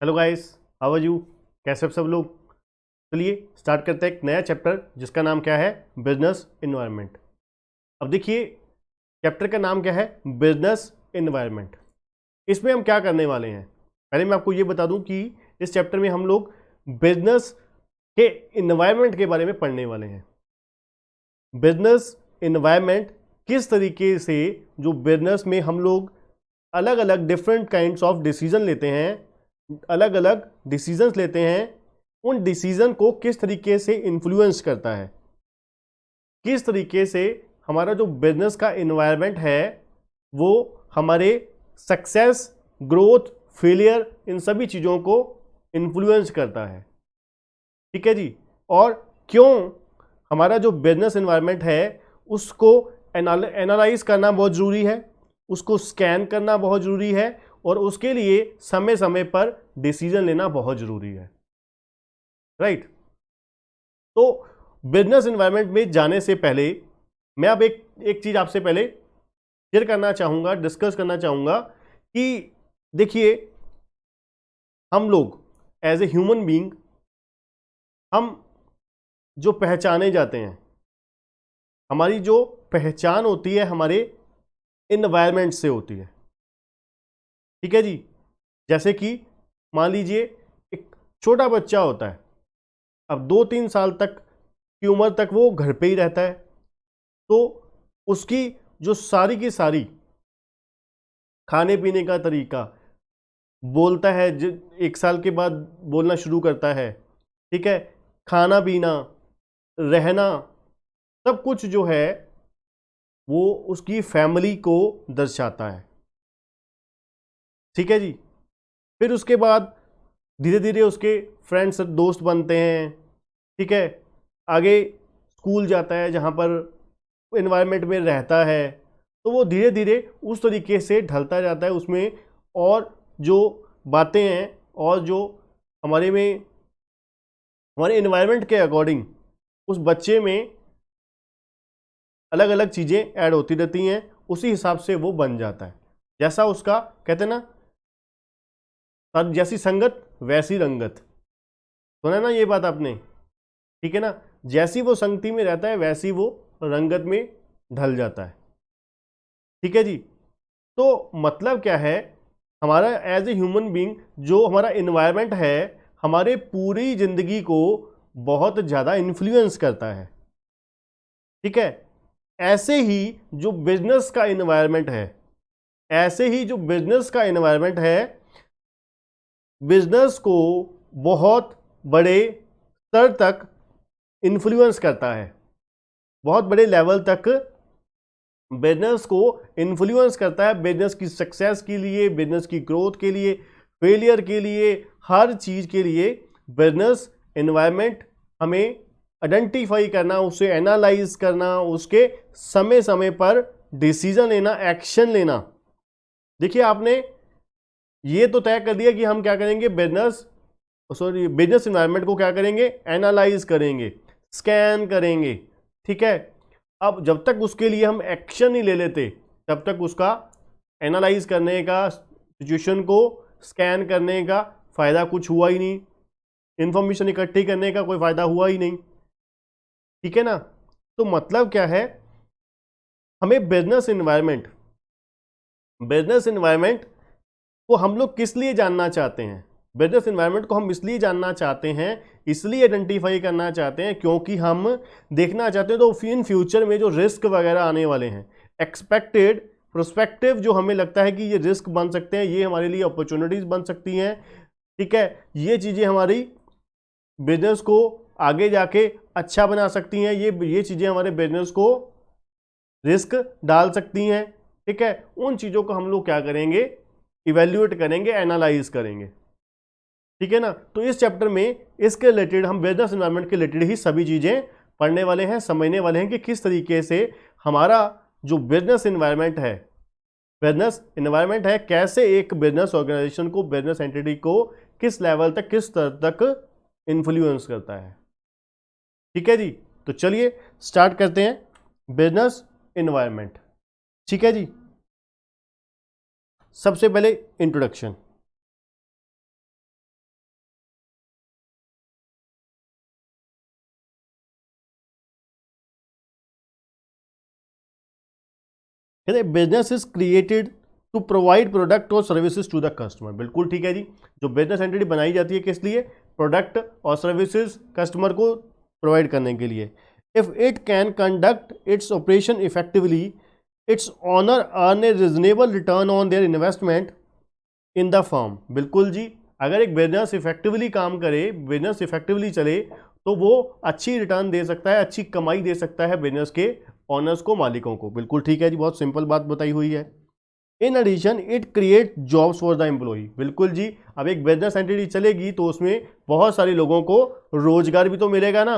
Hello guys, how are you? कैसे आप सब लोग? चलिए स्टार्ट करते हैं एक नया चैप्टर जिसका नाम क्या है, बिजनेस इन्वायरमेंट। अब देखिए चैप्टर का नाम क्या है, बिजनेस इन्वायरमेंट। इसमें हम क्या करने वाले हैं, पहले मैं आपको ये बता दूं कि इस चैप्टर में हम लोग बिजनेस के इन्वायरमेंट के बारे में पढ़ने वाले हैं। बिजनेस इन्वायरमेंट किस तरीके से जो बिजनेस में हम लोग अलग अलग डिफरेंट काइंड्स ऑफ डिसीजन लेते हैं, अलग अलग डिसीजंस लेते हैं, उन डिसीजन को किस तरीके से इन्फ्लुएंस करता है, किस तरीके से हमारा जो बिजनेस का इन्वायरमेंट है वो हमारे सक्सेस, ग्रोथ, फेलियर, इन सभी चीज़ों को इन्फ्लुएंस करता है। ठीक है जी। और क्यों हमारा जो बिजनेस इन्वायरमेंट है उसको एनालाइज करना बहुत ज़रूरी है, उसको स्कैन करना बहुत ज़रूरी है, और उसके लिए समय समय पर डिसीजन लेना बहुत ज़रूरी है। राइट। तो बिजनेस इन्वायरमेंट में जाने से पहले मैं अब एक चीज़ आपसे पहले शेयर करना चाहूँगा, डिस्कस करना चाहूँगा कि देखिए हम लोग एज ए ह्यूमन बीइंग, हम जो पहचाने जाते हैं, हमारी जो पहचान होती है हमारे इन्वायरमेंट से होती है। ठीक है जी। जैसे कि मान लीजिए एक छोटा बच्चा होता है, अब 2-3 साल तक की उम्र तक वो घर पे ही रहता है, तो उसकी जो सारी की सारी खाने पीने का तरीका, बोलता है 1 साल के बाद बोलना शुरू करता है। ठीक है। खाना पीना, रहना, सब कुछ जो है वो उसकी फैमिली को दर्शाता है। ठीक है जी। फिर उसके बाद धीरे धीरे उसके फ्रेंड्स, दोस्त बनते हैं। ठीक है। आगे स्कूल जाता है जहाँ पर एनवायरनमेंट में रहता है, तो वो धीरे धीरे उस तरीके से ढलता जाता है उसमें, और जो बातें हैं और जो हमारे में हमारे एनवायरनमेंट के अकॉर्डिंग उस बच्चे में अलग अलग चीज़ें ऐड होती रहती हैं, उसी हिसाब से वो बन जाता है। जैसा उसका कहते हैं ना, जैसी संगत वैसी रंगत। सुना है ना ये बात आपने? ठीक है ना। जैसी वो संगति में रहता है वैसी वो रंगत में ढल जाता है। ठीक है जी। तो मतलब क्या है, हमारा एज ए ह्यूमन बीइंग जो हमारा इन्वायरमेंट है हमारे पूरी जिंदगी को बहुत ज़्यादा इन्फ्लुएंस करता है। ठीक है। ऐसे ही जो बिजनेस का इन्वायरमेंट है, ऐसे ही जो बिजनेस का इन्वायरमेंट है, बिजनेस को बहुत बड़े स्तर तक इन्फ्लुएंस करता है, बहुत बड़े लेवल तक बिजनेस को इन्फ्लुएंस करता है। बिजनेस की सक्सेस के लिए, बिजनेस की ग्रोथ के लिए, फेलियर के लिए, हर चीज़ के लिए बिजनेस एनवायरनमेंट हमें आइडेंटिफाई करना, उसे एनालाइज करना, उसके समय समय पर डिसीजन लेना, एक्शन लेना। देखिए आपने ये तो तय कर दिया कि हम क्या करेंगे, बिजनेस एनवायरनमेंट को क्या करेंगे, एनालाइज करेंगे, स्कैन करेंगे। ठीक है। अब जब तक उसके लिए हम एक्शन नहीं ले लेते तब तक उसका एनालाइज करने का, सिचुएशन को स्कैन करने का फायदा कुछ हुआ ही नहीं, इंफॉर्मेशन इकट्ठी करने का कोई फायदा हुआ ही नहीं। ठीक है ना। तो मतलब क्या है, हमें बिजनेस एनवायरनमेंट को हम लोग किस लिए जानना चाहते हैं, बिजनेस एनवायरनमेंट को हम इसलिए जानना चाहते हैं, इसलिए आइडेंटिफाई करना चाहते हैं क्योंकि हम देखना चाहते हैं तो इन फ्यूचर में जो रिस्क वगैरह आने वाले हैं, एक्सपेक्टेड, प्रोस्पेक्टिव, जो हमें लगता है कि ये रिस्क बन सकते हैं, ये हमारे लिए अपॉर्चुनिटीज बन सकती हैं। ठीक है। ये चीज़ें हमारी बिजनेस को आगे जाके अच्छा बना सकती हैं, ये चीज़ें हमारे बिजनेस को रिस्क डाल सकती हैं। ठीक है। उन चीज़ों को हम लोग क्या करेंगे, इवेल्युएट करेंगे, एनालाइज करेंगे। ठीक है ना। तो इस चैप्टर में इसके रिलेटेड हम बिजनेस एनवायरनमेंट के रिलेटेड ही सभी चीज़ें पढ़ने वाले हैं, समझने वाले हैं कि किस तरीके से हमारा जो बिजनेस एनवायरनमेंट है कैसे एक बिजनेस ऑर्गेनाइजेशन को, बिजनेस एंटिटी को किस लेवल तक, किस स्तर तक इन्फ्लुएंस करता है। ठीक है जी। तो चलिए स्टार्ट करते हैं बिजनेस एनवायरनमेंट। ठीक है जी। सबसे पहले इंट्रोडक्शन। कहते हैं business is created to provide product और सर्विसेज टू द कस्टमर। बिल्कुल ठीक है जी, जो बिजनेस एंटिटी बनाई जाती है किस लिए? प्रोडक्ट और सर्विसेज कस्टमर को प्रोवाइड करने के लिए। If it can conduct its operation effectively, its owner earn a reasonable return on their investment in the firm. बिल्कुल जी, अगर एक बिजनेस इफेक्टिवली काम करे, बिजनेस इफेक्टिवली चले, तो वो अच्छी रिटर्न दे सकता है, अच्छी कमाई दे सकता है बिजनेस के ऑनर्स को, मालिकों को। बिल्कुल ठीक है जी, बहुत सिंपल बात बताई हुई है। In addition it create jobs for the employ. बिल्कुल जी, अब एक बिजनेस एंटिटी चलेगी तो उसमें बहुत सारे लोगों को रोजगार भी तो मिलेगा ना।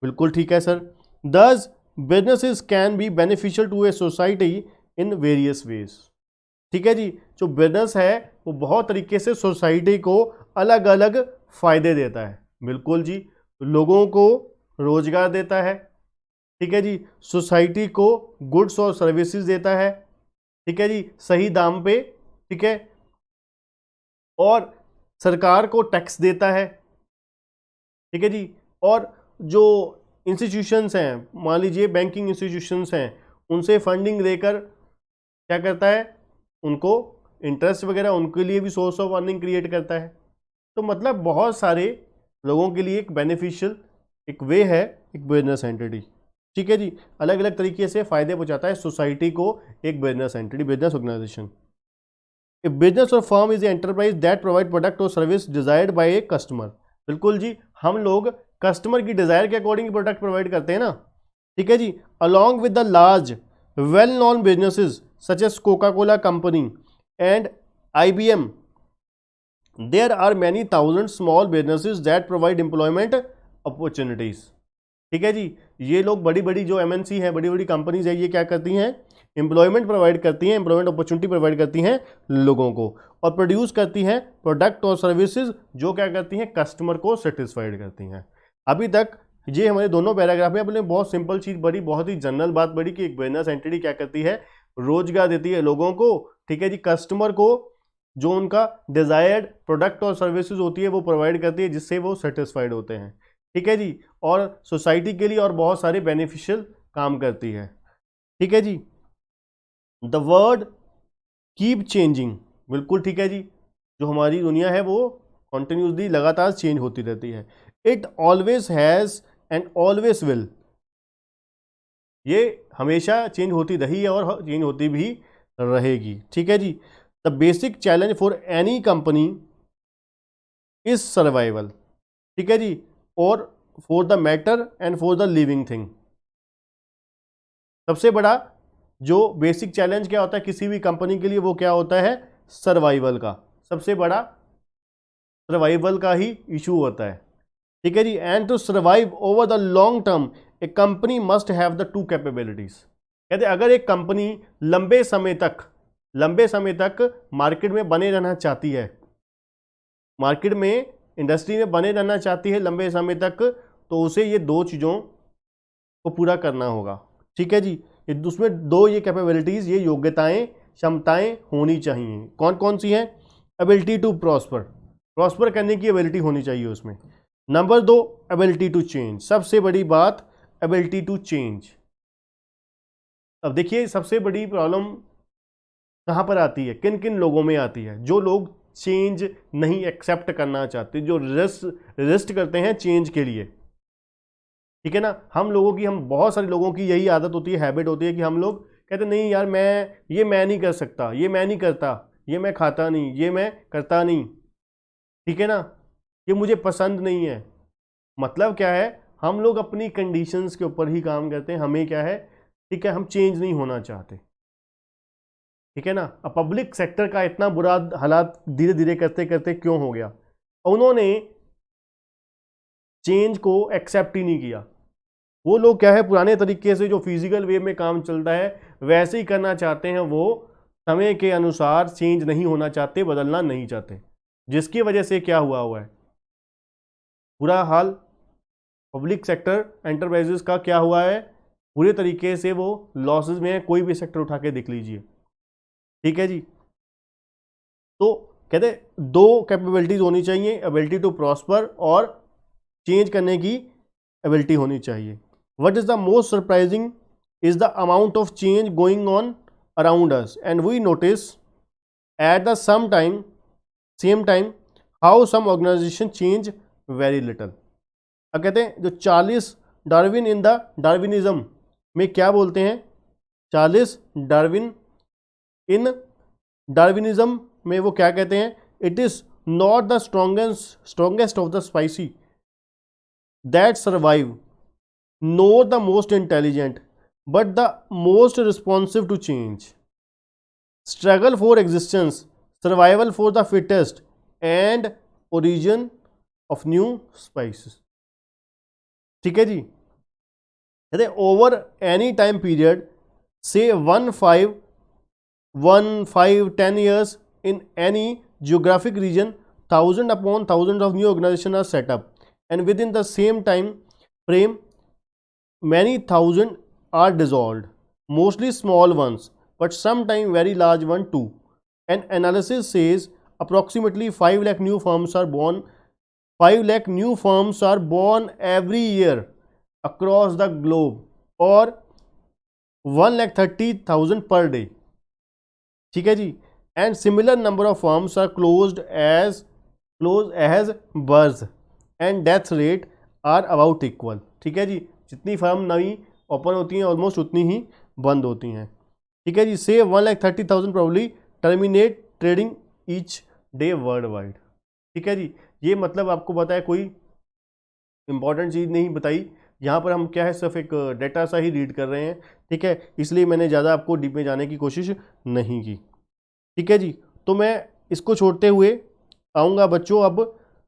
बिल्कुल ठीक है सर। Thus businesses can be beneficial to a society in various ways. ठीक है जी, जो बिजनेस है वो बहुत तरीके से सोसाइटी को अलग अलग फायदे देता है। बिल्कुल जी, लोगों को रोजगार देता है, ठीक है जी, सोसाइटी को गुड्स और सर्विसेज देता है, ठीक है जी, सही दाम पे, ठीक है, और सरकार को टैक्स देता है, ठीक है जी, और जो इंस्टीट्यूशंस हैं, मान लीजिए बैंकिंग इंस्टीट्यूशंस हैं, उनसे फंडिंग लेकर क्या करता है, उनको इंटरेस्ट वगैरह, उनके लिए भी सोर्स ऑफ अर्निंग क्रिएट करता है। तो मतलब बहुत सारे लोगों के लिए एक बेनिफिशियल एक वे है एक बिजनेस एंटिटी। ठीक है जी, अलग अलग तरीके से फायदे पहुंचाता है सोसाइटी को एक business entity, business organisation. A business or firm is enterprise that provide product or service desired by a customer. बिल्कुल जी, हम लोग कस्टमर की डिजायर के अकॉर्डिंग प्रोडक्ट प्रोवाइड करते हैं ना। ठीक है जी, along with the large well known businesses such as Coca Cola company and IBM, there are many thousand small businesses that provide employment opportunities। ठीक है जी, ये लोग बड़ी बड़ी जो MNC है, बड़ी बड़ी कंपनीज है, ये क्या करती हैं? एम्प्लॉयमेंट प्रोवाइड करती हैं, एम्प्लॉयमेंट अपॉर्चुनिटी प्रोवाइड करती हैं लोगों को, और प्रोड्यूस करती हैं प्रोडक्ट और सर्विसेज जो क्या करती हैं? कस्टमर को सेटिस्फाइड करती हैं। अभी तक ये हमारे दोनों पैराग्राफ में अपने बहुत सिंपल चीज बड़ी, बहुत ही जनरल बात बड़ी कि एक बिजनेस एंटिटी क्या करती है? रोजगार देती है लोगों को, ठीक है जी, कस्टमर को जो उनका डिजायर्ड प्रोडक्ट और सर्विसेज होती है वो प्रोवाइड करती है, जिससे वो सेटिस्फाइड होते हैं। ठीक है जी, और सोसाइटी के लिए और बहुत सारे बेनिफिशियल काम करती है। ठीक है जी, द वर्ड कीप चेंजिंग। बिल्कुल ठीक है जी, जो हमारी दुनिया है वो कॉन्टिन्यूसली लगातार चेंज होती रहती है। It always has and always will, ये हमेशा चेंज होती रही है और चेंज होती भी रहेगी। ठीक है जी, the basic challenge for any company is survival. ठीक है जी, और for the matter and for the living thing. सबसे बड़ा जो बेसिक चैलेंज क्या होता है किसी भी कंपनी के लिए, वो क्या होता है? सर्वाइवल का, सबसे बड़ा सर्वाइवल का ही इशू होता है। ठीक है जी, and to survive over the long term a company must have the two capabilities. कहते अगर एक कंपनी लंबे समय तक मार्केट में बने रहना चाहती है, मार्केट में, इंडस्ट्री में बने रहना चाहती है लंबे समय तक, तो उसे ये दो चीज़ों को पूरा करना होगा। ठीक है जी, उसमें दो ये कैपेबिलिटीज़, ये योग्यताएं, क्षमताएं होनी चाहिए। कौन कौन सी हैं? एबिलिटी टू प्रॉस्पर करने की एबिलिटी होनी चाहिए उसमें। नंबर 2, एबिलिटी टू चेंज, सबसे बड़ी बात एबिलिटी टू चेंज। अब देखिए सबसे बड़ी प्रॉब्लम कहाँ पर आती है, किन किन लोगों में आती है? जो लोग चेंज नहीं एक्सेप्ट करना चाहते, जो रेस्ट करते हैं चेंज के लिए। ठीक है ना, हम बहुत सारे लोगों की यही आदत होती है, हैबिट होती है कि हम लोग कहते नहीं यार मैं नहीं कर सकता, ये मैं नहीं करता, ये मैं खाता नहीं, ये मैं करता नहीं, ठीक है ना, ये मुझे पसंद नहीं है। मतलब क्या है? हम लोग अपनी कंडीशंस के ऊपर ही काम करते हैं, हमें क्या है, ठीक है, हम चेंज नहीं होना चाहते। ठीक है ना, अब पब्लिक सेक्टर का इतना बुरा हालात धीरे धीरे करते करते क्यों हो गया? उन्होंने चेंज को एक्सेप्ट ही नहीं किया। वो लोग क्या है, पुराने तरीके से जो फिजिकल वे में काम चलता है वैसे ही करना चाहते हैं, वो समय के अनुसार चेंज नहीं होना चाहते, बदलना नहीं चाहते, जिसकी वजह से क्या हुआ है, बुरा हाल पब्लिक सेक्टर एंटरप्राइजेस का क्या हुआ है, पूरे तरीके से वो लॉसेज में है। कोई भी सेक्टर उठा के देख लीजिए। ठीक है जी, तो कहते दो कैपेबिलिटीज होनी चाहिए, एबिलिटी टू प्रॉस्पर और चेंज करने की एबिलिटी होनी चाहिए। What is the most surprising is the amount of change going on around us and we notice at the same time how some organization change very little. अब कहते हैं जो Charles Darwin in the Darwinism में क्या बोलते हैं, Charles Darwin इन Darwinism में वो क्या कहते हैं, it is not the strongest of the spicy that survive, nor the most intelligent, but the most responsive to change. Struggle for existence, survival for the fittest, and origin of new spices. ठीक है जी. कहते over any time period, say 10 years in any geographic region, thousand upon thousands of new organizations are set up, and within the same time frame many thousand are dissolved, mostly small ones, but sometimes very large one too. An analysis says approximately 5 lakh new firms are born. 5 lakh new firms are born every year across the globe, or 1,30,000 per day. ठीक है जी. And similar number of firms are closed as births, and death rate are about equal. ठीक है जी. जितनी firm नई open होती हैं almost उतनी ही बंद होती हैं. ठीक है जी. से 1,30,000 probably terminate trading each day world wide. ठीक है जी. ये मतलब आपको बताया, कोई इंपॉर्टेंट चीज़ नहीं बताई यहाँ पर. हम क्या है सिर्फ एक डेटा सा ही रीड कर रहे हैं. ठीक है, इसलिए मैंने ज़्यादा आपको डीप में जाने की कोशिश नहीं की. ठीक है जी. तो मैं इसको छोड़ते हुए आऊँगा बच्चों अब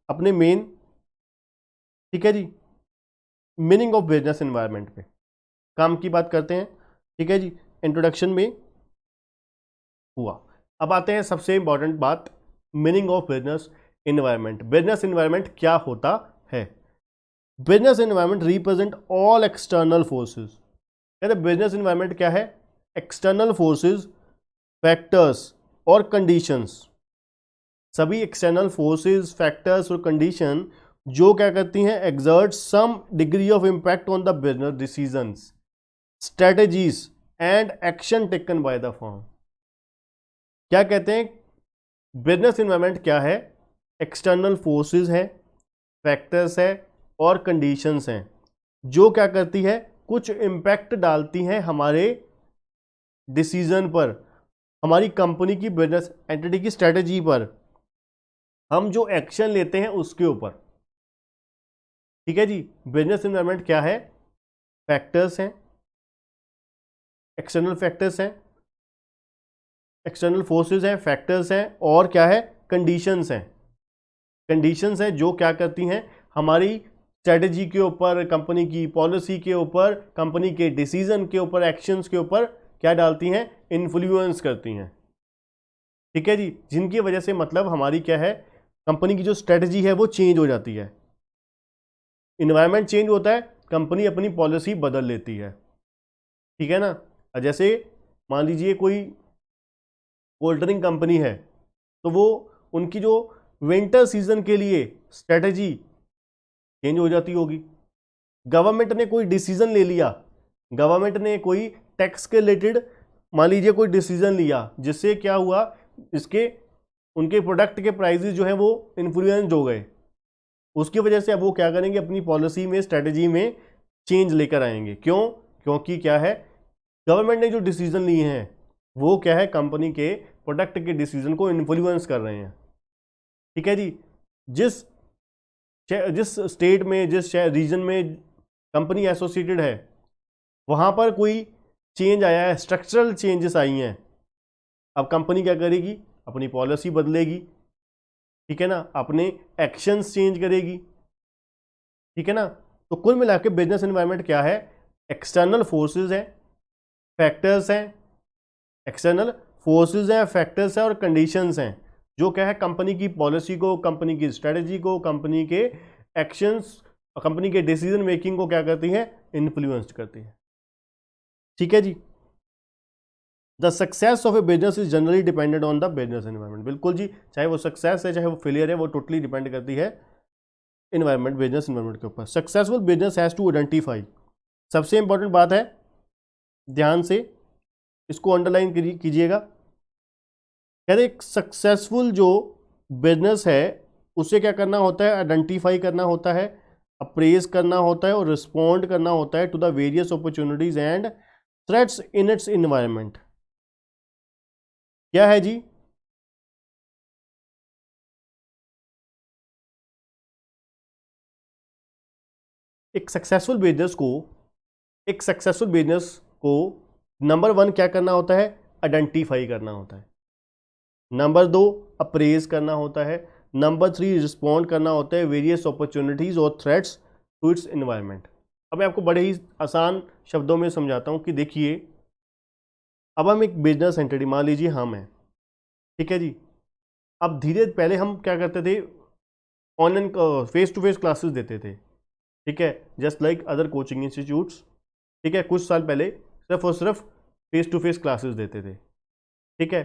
अपने मेन, ठीक है जी, मीनिंग ऑफ बिजनेस एनवायरनमेंट पे काम की बात करते हैं. ठीक है जी. इंट्रोडक्शन में हुआ. अब आते हैं सबसे इंपॉर्टेंट बात, meaning of business environment. Business environment क्या होता है? Business environment represent all external forces. कहते हैं बिजनेस एनवायरनमेंट क्या है? एक्सटर्नल फोर्सेस, फैक्टर्स और कंडीशंस. सभी एक्सटर्नल फोर्सेस, फैक्टर्स और कंडीशन जो क्या करती हैं, exert some degree of impact on the business decisions, strategies and action taken by the firm. क्या कहते हैं? बिजनेस एनवायरनमेंट क्या है? एक्सटर्नल फोर्सेस है, फैक्टर्स है और कंडीशंस हैं जो क्या करती है, कुछ इम्पैक्ट डालती हैं हमारे डिसीजन पर, हमारी कंपनी की बिजनेस एंटिटी की स्ट्रेटजी पर, हम जो एक्शन लेते हैं उसके ऊपर. ठीक है जी. बिजनेस एनवायरनमेंट क्या है? फैक्टर्स हैं, एक्सटर्नल फैक्टर्स हैं, एक्सटर्नल फोर्सेस हैं, फैक्टर्स हैं और क्या है, कंडीशंस हैं. कंडीशंस हैं जो क्या करती हैं, हमारी स्ट्रेटजी के ऊपर, कंपनी की पॉलिसी के ऊपर, कंपनी के डिसीजन के ऊपर, एक्शंस के ऊपर क्या डालती हैं, इन्फ्लुएंस करती हैं. ठीक है जी. जिनकी वजह से मतलब हमारी क्या है, कंपनी की जो स्ट्रेटजी है वो चेंज हो जाती है. इन्वायरमेंट चेंज होता है, कंपनी अपनी पॉलिसी बदल लेती है. ठीक है ना. जैसे मान लीजिए कोई कोल्ड ड्रिंक कंपनी है, तो वो उनकी जो विंटर सीजन के लिए स्ट्रेटजी चेंज हो जाती होगी. गवर्नमेंट ने कोई डिसीजन ले लिया, गवर्नमेंट ने कोई टैक्स के रिलेटेड मान लीजिए कोई डिसीजन लिया, जिससे क्या हुआ, इसके उनके प्रोडक्ट के प्राइसेस जो है वो इन्फ्लुएंस हो गए. उसकी वजह से अब वो क्या करेंगे, अपनी पॉलिसी में, स्ट्रेटजी में चेंज लेकर आएंगे. क्यों? क्योंकि क्या है, गवर्नमेंट ने जो डिसीजन लिए हैं वो क्या है, कंपनी के प्रोडक्ट के डिसीजन को इन्फ्लुएंस कर रहे हैं. ठीक है जी. जिस स्टेट में, जिस रीजन में कंपनी एसोसिएटेड है, वहाँ पर कोई चेंज आया है, स्ट्रक्चरल चेंजेस आई हैं. अब कंपनी क्या करेगी, अपनी पॉलिसी बदलेगी. ठीक है ना. अपने एक्शंस चेंज करेगी. ठीक है ना. तो कुल मिला के बिजनेस एनवायरनमेंट क्या है, एक्सटर्नल फोर्सेस हैं, फैक्टर्स हैं, एक्सटर्नल फोर्सेस हैं, फैक्टर्स हैं और कंडीशंस हैं जो क्या है, कंपनी की पॉलिसी को, कंपनी की स्ट्रेटजी को, कंपनी के एक्शंस, कंपनी के डिसीजन मेकिंग को क्या करती हैं, इन्फ्लुएंस करती है. ठीक है जी. The success of a business is generally dependent on the business environment. बिल्कुल जी. चाहे वो सक्सेस है चाहे वो फेलियर है, वो टोटली डिपेंड करती है इन्वायरमेंट, बिजनेस एनवायरनमेंट के ऊपर. Successful business has to identify. सबसे इंपॉर्टेंट बात है, ध्यान से इसको अंडरलाइन कीजिएगा। कहते एक सक्सेसफुल जो बिजनेस है उसे क्या करना होता है, आइडेंटिफाई करना होता है, अप्रेज करना होता है और रिस्पॉन्ड करना होता है to the various opportunities and threats in its environment. क्या है जी? एक सक्सेसफुल बिजनेस को नंबर 1 क्या करना होता है, आइडेंटिफाई करना होता है। नंबर 2 अप्रेज करना होता है। नंबर 3 रिस्पॉन्ड करना होता है वेरियस अपॉर्चुनिटीज और थ्रेट्स टू इट्स एनवायरनमेंट। अब मैं आपको बड़े ही आसान शब्दों में समझाता हूँ कि देखिए, अब हम एक बिजनेस एंटिटी, मान लीजिए हम हैं, ठीक है जी। अब धीरे पहले हम क्या करते थे, online face to face classes देते थे, ठीक है, just like other coaching institutes, ठीक है। कुछ साल पहले सिर्फ और सिर्फ फेस टू फेस क्लासेस देते थे, ठीक है।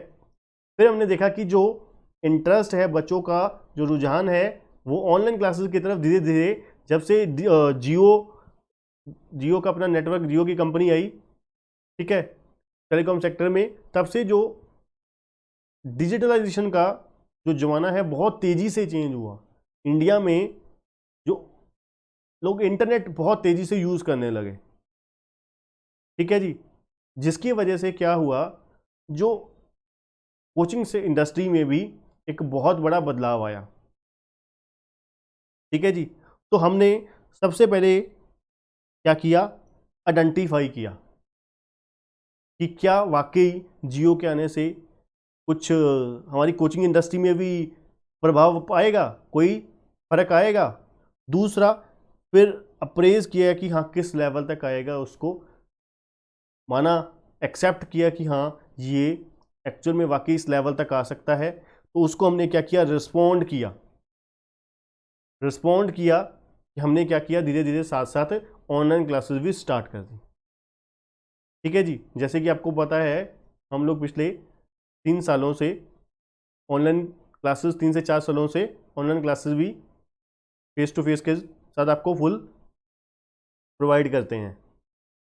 फिर हमने देखा कि जो इंटरेस्ट है बच्चों का, जो रुझान है वो ऑनलाइन क्लासेस की तरफ धीरे धीरे, जब से जियो का अपना नेटवर्क, जियो की कंपनी आई, ठीक है, टेलीकॉम सेक्टर में, तब से जो डिजिटलाइजेशन का जो जमाना है बहुत तेजी से चेंज हुआ। इंडिया में जो लोग इंटरनेट बहुत तेजी से यूज करने लगे, ठीक है जी, जिसकी वजह से क्या हुआ, जो कोचिंग से इंडस्ट्री में भी एक बहुत बड़ा बदलाव आया, ठीक है जी। तो हमने सबसे पहले क्या किया, आइडेंटिफाई किया कि क्या वाकई जियो के आने से कुछ हमारी कोचिंग इंडस्ट्री में भी प्रभाव पाएगा, कोई फर्क आएगा। दूसरा, फिर अप्रेज किया कि हाँ किस लेवल तक आएगा, उसको माना, एक्सेप्ट किया कि हाँ ये एक्चुअल में वाकई इस लेवल तक आ सकता है। तो उसको हमने क्या किया, रिस्पॉन्ड किया कि हमने क्या किया, धीरे धीरे साथ साथ ऑनलाइन क्लासेस भी स्टार्ट कर दी, ठीक है जी। जैसे कि आपको पता है, हम लोग पिछले 3 सालों से ऑनलाइन क्लासेस, 3 से 4 सालों से ऑनलाइन क्लासेस भी फेस टू फेस के साथ आपको फुल प्रोवाइड करते हैं,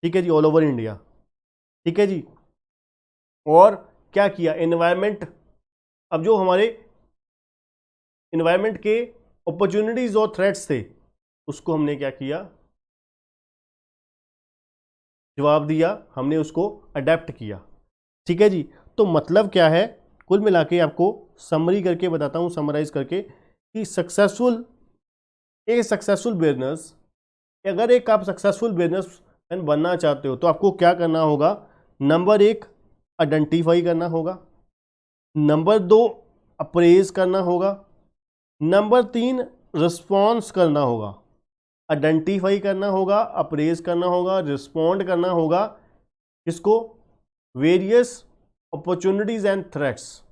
ठीक है जी, ऑल ओवर इंडिया, ठीक है जी। और क्या किया, एनवायरनमेंट, अब जो हमारे एनवायरनमेंट के अपॉर्चुनिटीज और थ्रेट्स थे उसको हमने क्या किया, जवाब दिया, हमने उसको अडेप्ट किया, ठीक है जी। तो मतलब क्या है, कुल मिला के आपको समरी करके बताता हूं, समराइज करके, कि सक्सेसफुल बिजनेस, अगर एक आप सक्सेसफुल बिजनेसमैन बनना चाहते हो तो आपको क्या करना होगा, नंबर 1 आइडेंटिफाई करना होगा, नंबर 2 अप्रेज करना होगा, नंबर 3 रिस्पॉन्स करना होगा। आइडेंटिफाई करना होगा, अप्रेज करना होगा, रिस्पॉन्ड करना होगा, इसको वेरियस अपॉर्चुनिटीज एंड थ्रेट्स।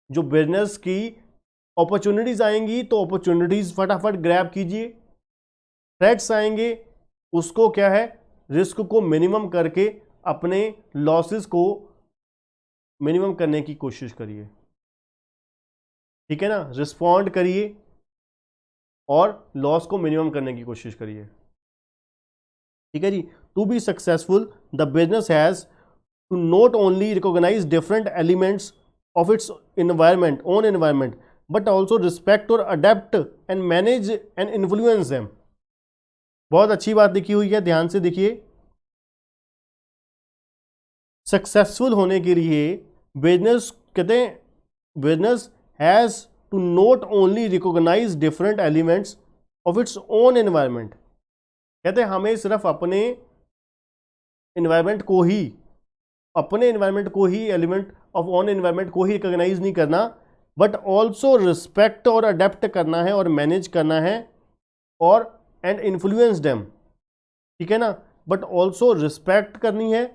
जो बिजनेस की अपॉर्चुनिटीज आएंगी तो अपॉर्चुनिटीज फटाफट ग्रैब कीजिए, थ्रेट्स आएंगे उसको क्या है, रिस्क को मिनिमम करके अपने लॉसेस को मिनिमम करने की कोशिश करिए, ठीक है ना। रिस्पॉन्ड करिए और लॉस को मिनिमम करने की कोशिश करिए, ठीक है जी। To be successful the business has to not only recognise different elements of its own environment, but also respect or adapt and manage and influence them। बहुत अच्छी बात लिखी हुई है, ध्यान से देखिए। सक्सेसफुल होने के लिए बिजनेस, कहते हैं, business has to not only recognise different elements of its own environment. कहते हैं हमें सिर्फ अपने एनवायरमेंट को ही एलिमेंट ऑफ ओन एनवायरमेंट को ही रिकॉग्नाइज नहीं करना, बट ऑल्सो रिस्पेक्ट और अडेप्ट करना है और मैनेज करना है और एंड इन्फ्लुएंस देम, ठीक है ना। बट ऑल्सो रिस्पेक्ट करनी है,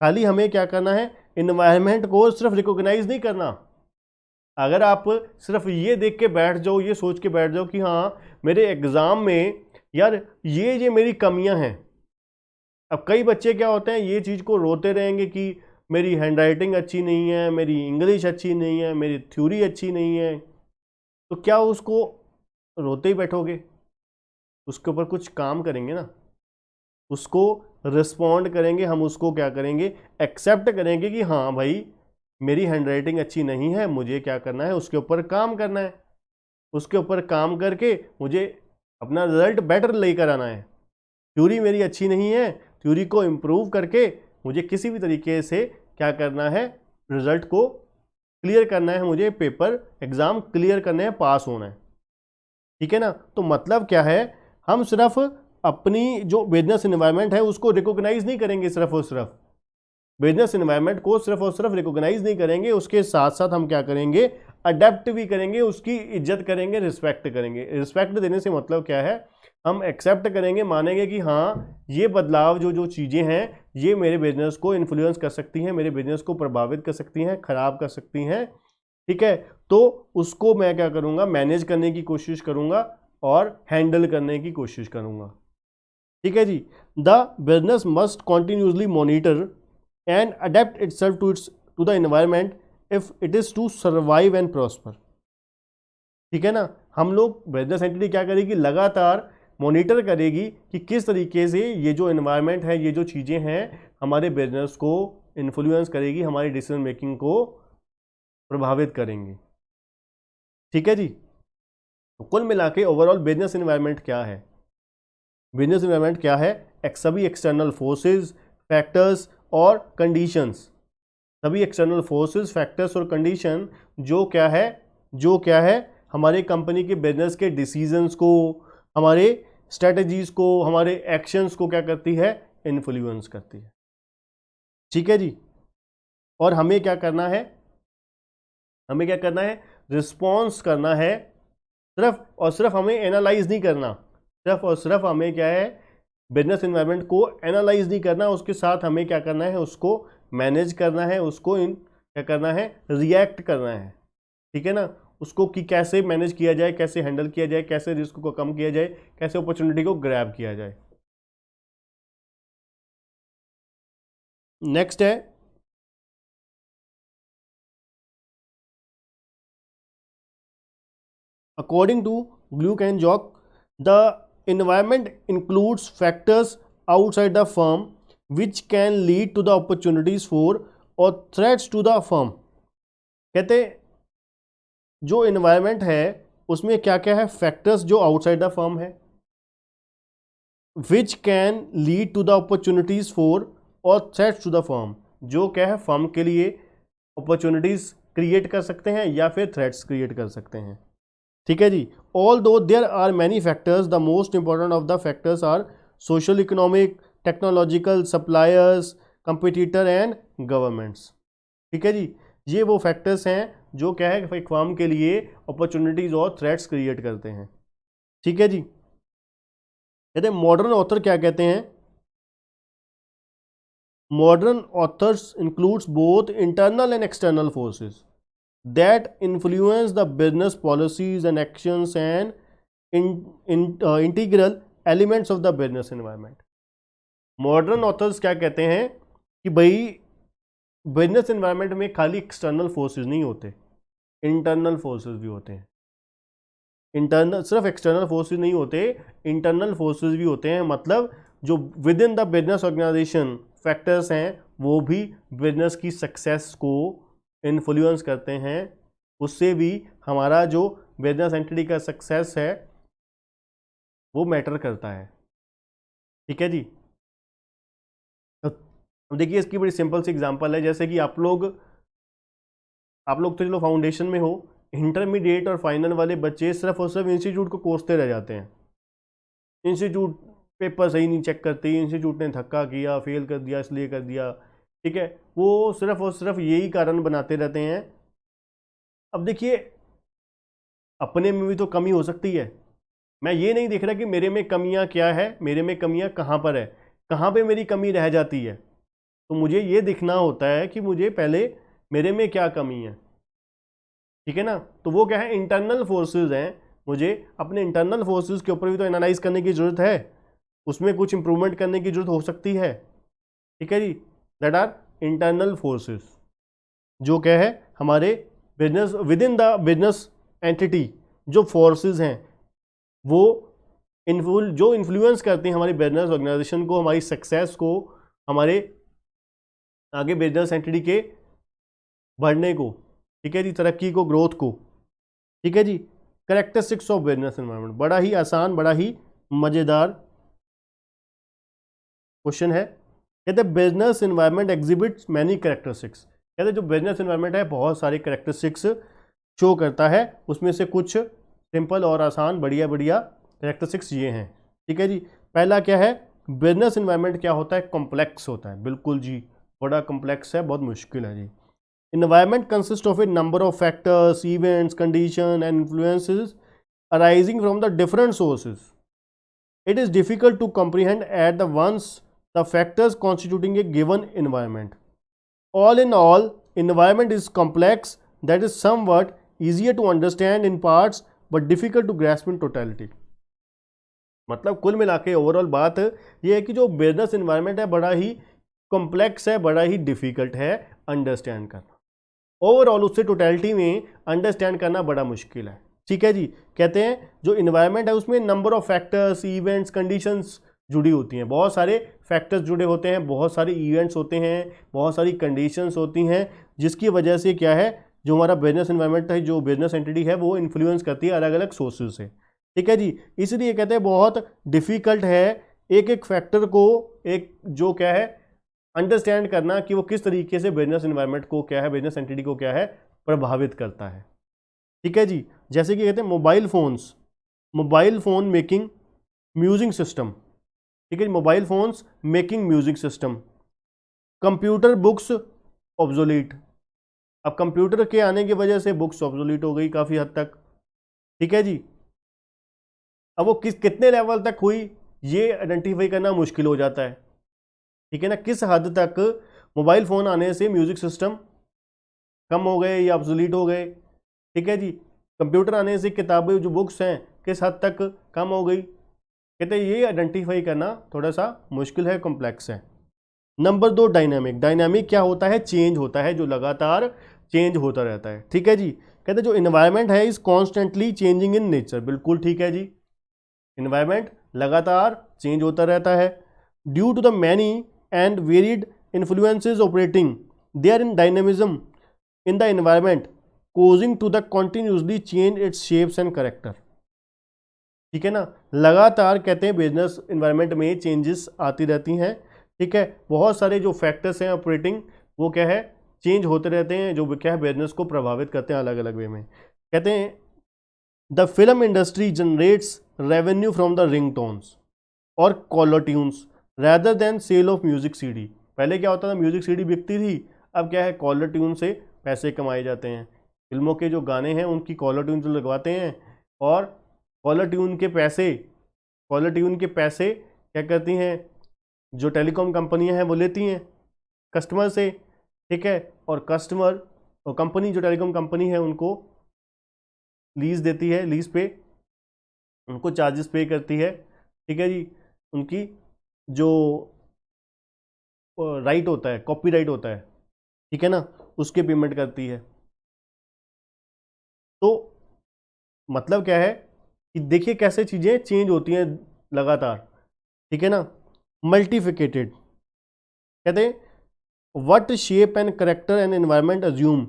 खाली हमें क्या करना है, इन्वायरमेंट को सिर्फ रिकॉग्नाइज नहीं करना। अगर आप सिर्फ ये देख के बैठ जाओ, ये सोच के बैठ जाओ कि हाँ मेरे एग्जाम में यार ये मेरी कमियां हैं। अब कई बच्चे क्या होते हैं, ये चीज़ को रोते रहेंगे कि मेरी हैंडराइटिंग अच्छी नहीं है, मेरी इंग्लिश अच्छी नहीं है, मेरी थ्योरी अच्छी नहीं है। तो क्या उसको रोते ही बैठोगे, उसके ऊपर कुछ काम करेंगे ना, उसको रिस्पॉन्ड करेंगे, हम उसको क्या करेंगे, एक्सेप्ट करेंगे कि हाँ भाई मेरी हैंडराइटिंग अच्छी नहीं है, मुझे क्या करना है, उसके ऊपर काम करना है, उसके ऊपर काम करके मुझे अपना रिजल्ट बेटर लेकर आना है। थ्योरी मेरी अच्छी नहीं है, थ्योरी को इम्प्रूव करके मुझे किसी भी तरीके से क्या करना है, रिजल्ट को क्लियर करना है, मुझे पेपर एग्जाम क्लियर करने हैं, पास होना है। ठीक है ना। तो मतलब क्या है, हम सिर्फ अपनी जो बिजनेस एनवायरनमेंट है उसको रिकॉग्नाइज नहीं करेंगे, सिर्फ और सिर्फ बिजनेस एनवायरनमेंट को सिर्फ और सिर्फ रिकॉग्नाइज नहीं करेंगे, उसके साथ साथ हम क्या करेंगे, अडेप्ट भी करेंगे, उसकी इज्जत करेंगे, रिस्पेक्ट करेंगे। रिस्पेक्ट देने से मतलब क्या है, हम एक्सेप्ट करेंगे, मानेंगे कि हाँ ये बदलाव जो जो चीज़ें हैं ये मेरे बिजनेस को इन्फ्लुएंस कर सकती हैं, मेरे बिजनेस को प्रभावित कर सकती हैं, खराब कर सकती हैं। ठीक है, तो उसको मैं क्या करूँगा, मैनेज करने की कोशिश करूँगा और हैंडल करने की कोशिश करूँगा। ठीक है जी। The business must continuously monitor and adapt itself to the environment if it is to survive and prosper। ठीक है ना। हम लोग बिजनेस एंटिटी क्या करेगी, लगातार मॉनिटर करेगी कि किस तरीके से ये जो एनवायरनमेंट है, ये जो चीज़ें हैं हमारे बिजनेस को इन्फ्लुएंस करेगी, हमारी डिसीजन मेकिंग को प्रभावित करेंगे। ठीक है जी। तो कुल मिला के ओवरऑल बिजनेस एनवायरनमेंट क्या है, बिजनेस एनवायरनमेंट क्या है, सभी एक्सटर्नल फोर्सेस, फैक्टर्स और कंडीशंस, सभी एक्सटर्नल फोर्सेस, फैक्टर्स और कंडीशन जो क्या है हमारे कंपनी के बिजनेस के डिसीजंस को, हमारे स्ट्रेटजीज को, हमारे एक्शंस को क्या करती है, इन्फ्लुएंस करती है। ठीक है जी। और हमें क्या करना है, रिस्पॉन्स करना है, सिर्फ और सिर्फ हमें एनालाइज नहीं करना, सिर्फ और सिर्फ हमें क्या है, बिजनेस एनवायरनमेंट को एनालाइज नहीं करना, उसके साथ हमें क्या करना है, उसको मैनेज करना है, उसको क्या करना है, रिएक्ट करना है। ठीक है ना। उसको कि कैसे मैनेज किया जाए, कैसे हैंडल किया जाए, कैसे रिस्क को कम किया जाए, कैसे अपॉर्चुनिटी को ग्रैब किया जाए। नेक्स्ट है according to Glueck and Jauch, the environment includes factors outside the firm which can lead to the opportunities for or threats to the firm। कहते जो environment है उसमें क्या क्या है, फैक्टर्स जो आउटसाइड द फर्म है, which can lead to the opportunities for और threats to the firm, जो क्या है फर्म के लिए अपॉर्चुनिटीज क्रिएट कर सकते हैं या फिर थ्रेट्स क्रिएट कर सकते हैं। ठीक है जी। Although there are many factors, the most important of the factors are social, economic, technological, suppliers, competitor and governments. ठीक है जी। ये वो फैक्टर्स हैं जो क्या है एक फर्म के लिए अपॉर्चुनिटीज और थ्रेट्स क्रिएट करते हैं। ठीक है जी। कहते हैं मॉडर्न ऑथर क्या कहते हैं, modern authors includes both internal and external forces that influence the business policies and actions and integral elements of the business environment। Modern authors क्या कहते हैं कि भाई बिजनेस एनवायरनमेंट में खाली एक्सटर्नल फोर्सेस नहीं होते, इंटरनल फोर्सेस भी होते हैं। इंटरनल सिर्फ एक्सटर्नल फोर्सेस नहीं होते, इंटरनल फोर्सेस भी होते हैं। मतलब जो within the business organisation factors हैं वो भी बिजनेस की सक्सेस को इन्फ्लुएंस करते हैं, उससे भी हमारा जो बिजनेस एंटिटी का सक्सेस है वो मैटर करता है। ठीक है जी। अब देखिए इसकी बड़ी सिंपल सी एग्जांपल है, जैसे कि आप लोग तो चलो फाउंडेशन में हो, इंटरमीडिएट और फाइनल वाले बच्चे सिर्फ और सिर्फ इंस्टीट्यूट को कोसते रह जाते हैं। इंस्टीट्यूट पेपर सही नहीं चेक करती, इंस्टीट्यूट ने धक्का किया, फेल कर दिया, इसलिए कर दिया। ठीक है, वो सिर्फ और सिर्फ यही कारण बनाते रहते हैं। अब देखिए अपने में भी तो कमी हो सकती है, मैं ये नहीं देख रहा कि मेरे में कमियां क्या है, मेरे में कमियां कहाँ पर है, कहाँ पे मेरी कमी रह जाती है। तो मुझे ये दिखना होता है कि मुझे पहले मेरे में क्या कमी है। ठीक है ना। तो वो क्या है, इंटरनल फोर्सेस हैं, मुझे अपने इंटरनल फोर्सेस के ऊपर भी तो एनालाइज करने की ज़रूरत है, उसमें कुछ इंप्रूवमेंट करने की ज़रूरत हो सकती है। ठीक है जी। दैट आर इंटरनल फोर्सेस, जो क्या है हमारे business with in the business entity जो फोर्सेस हैं वो जो इन्फ्लुएंस करते हैं हमारी बिजनेस ऑर्गेनाइजेशन को, हमारी सक्सेस को, हमारे आगे बिजनेस एंटिटी के बढ़ने को, ठीक है जी, तरक्की को, ग्रोथ को, ठीक है जी। कैरेक्टरिस्टिक्स ऑफ बिजनेस एनवायरनमेंट, बड़ा ही आसान, बड़ा ही मजेदार क्वेश्चन है। कहते हैं business environment exhibits many characteristics. कहते हैं जो बिजनेस एनवायरनमेंट है बहुत सारे कैरेक्टरिस्टिक्स शो करता है, उसमें से कुछ सिंपल और आसान बढ़िया बढ़िया कैरेक्टरिस्टिक्स ये हैं, ठीक है जी। पहला क्या है, बिजनेस एनवायरनमेंट क्या होता है, कॉम्प्लेक्स होता है। बिल्कुल जी, बड़ा कॉम्प्लेक्स है, बहुत मुश्किल है जी। Environment consists of a number of factors, events, conditions, and influences arising from the different sources. It is difficult to comprehend at the once the factors constituting a given environment. All in all, environment is complex, that is somewhat easier to understand in parts but difficult to grasp in totality. मतलब कुल मिला के overall बात यह है कि जो business environment है बड़ा ही कॉम्प्लेक्स है, बड़ा ही डिफिकल्ट है अंडरस्टैंड करना। ओवरऑल उससे टोटलिटी में अंडरस्टैंड करना बड़ा मुश्किल है, ठीक है जी। कहते हैं जो इन्वायरमेंट है उसमें number of factors, events, conditions जुड़ी होती हैं, बहुत सारे फैक्टर्स जुड़े होते हैं, बहुत सारे इवेंट्स होते हैं, बहुत सारी कंडीशंस होती हैं, जिसकी वजह से क्या है, जो हमारा बिजनेस एनवायरनमेंट है, जो बिजनेस एंटिटी है, वो इन्फ्लुएंस करती है अलग अलग सोर्सेज से, ठीक है जी। इसलिए कहते हैं बहुत डिफ़िकल्ट है एक एक फैक्टर को, एक जो क्या है अंडरस्टैंड करना कि वो किस तरीके से बिजनेस एनवायरनमेंट को क्या है, बिजनेस एंटिटी को क्या है प्रभावित करता है, ठीक है जी। जैसे कि कहते हैं mobile phone making music system, ठीक है, mobile phones making music system, computer books obsolete. अब कंप्यूटर के आने की वजह से बुक्स ऑब्सोलीट हो गई काफ़ी हद तक, ठीक है जी। अब वो कितने लेवल तक हुई ये आइडेंटिफाई करना मुश्किल हो जाता है, ठीक है ना। किस हद तक मोबाइल फ़ोन आने से म्यूज़िक सिस्टम कम हो गए या ऑब्सोलीट हो गए, ठीक है जी। कंप्यूटर आने से किताबें जो बुक्स हैं किस हद तक कम हो गई, कहते हैं ये आइडेंटिफाई करना थोड़ा सा मुश्किल है, कॉम्प्लेक्स है। नंबर 2 डायनामिक क्या होता है, चेंज होता है, जो लगातार चेंज होता रहता है, ठीक है जी। कहते हैं जो इन्वायरमेंट है is constantly changing in nature, बिल्कुल ठीक है जी। इन्वायरमेंट लगातार चेंज होता रहता है। Due to the many and varied influences operating there in dynamism in the environment causing to the continuously change its shapes and character, ठीक है ना। लगातार कहते हैं बिजनेस इन्वायरमेंट में चेंजेस आती रहती हैं, ठीक है। बहुत सारे जो फैक्टर्स हैं ऑपरेटिंग वो क्या है चेंज होते रहते हैं, जो क्या है बिजनेस को प्रभावित करते हैं अलग अलग वे में। कहते हैं the film industry generates revenue from the ringtones और caller tunes rather than sale of music CD. पहले क्या होता था, म्यूजिक सीडी बिकती थी, अब क्या है कॉलर ट्यून से पैसे कमाए जाते हैं। फिल्मों के जो गाने हैं उनकी कॉलर ट्यून जो लगवाते हैं, और कॉलर ट्यून के पैसे क्या करती हैं, जो टेलीकॉम कंपनियां हैं वो लेती हैं कस्टमर से, ठीक है। और कस्टमर और कंपनी, जो टेलीकॉम कंपनी है उनको लीज देती है, लीज पे उनको चार्जेस पे करती है, ठीक है जी। उनकी जो राइट होता है, कॉपीराइट होता है, ठीक है ना, उसके पेमेंट करती है। तो मतलब क्या है कि देखिए कैसे चीज़ें चेंज होती हैं लगातार, ठीक है ना। मल्टीफिकेटेड कहते हैं what shape and character and environment assume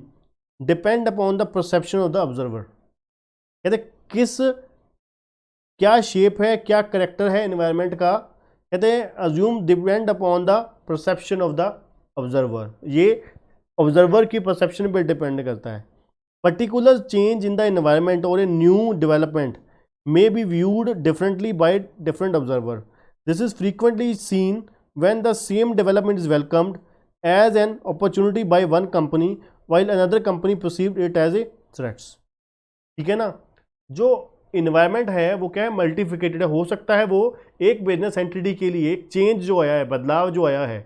depend upon the perception of the observer. कहते क्या शेप है, क्या करेक्टर है एनवायरनमेंट का, कहते हैं assume depend upon the perception of the observer. ये ऑब्जर्वर की परसेप्शन पर डिपेंड करता है। Particular change in the environment or a new development may be viewed differently by different observer. This is frequently seen when the same development is welcomed as an opportunity by one company while another company perceived it as a threat. ठीक है ना। जो environment है वो क्या है मल्टीफिकेटेड है, हो सकता है वो एक बिजनेस एंटिटी के लिए एक चेंज जो आया है, बदलाव जो आया है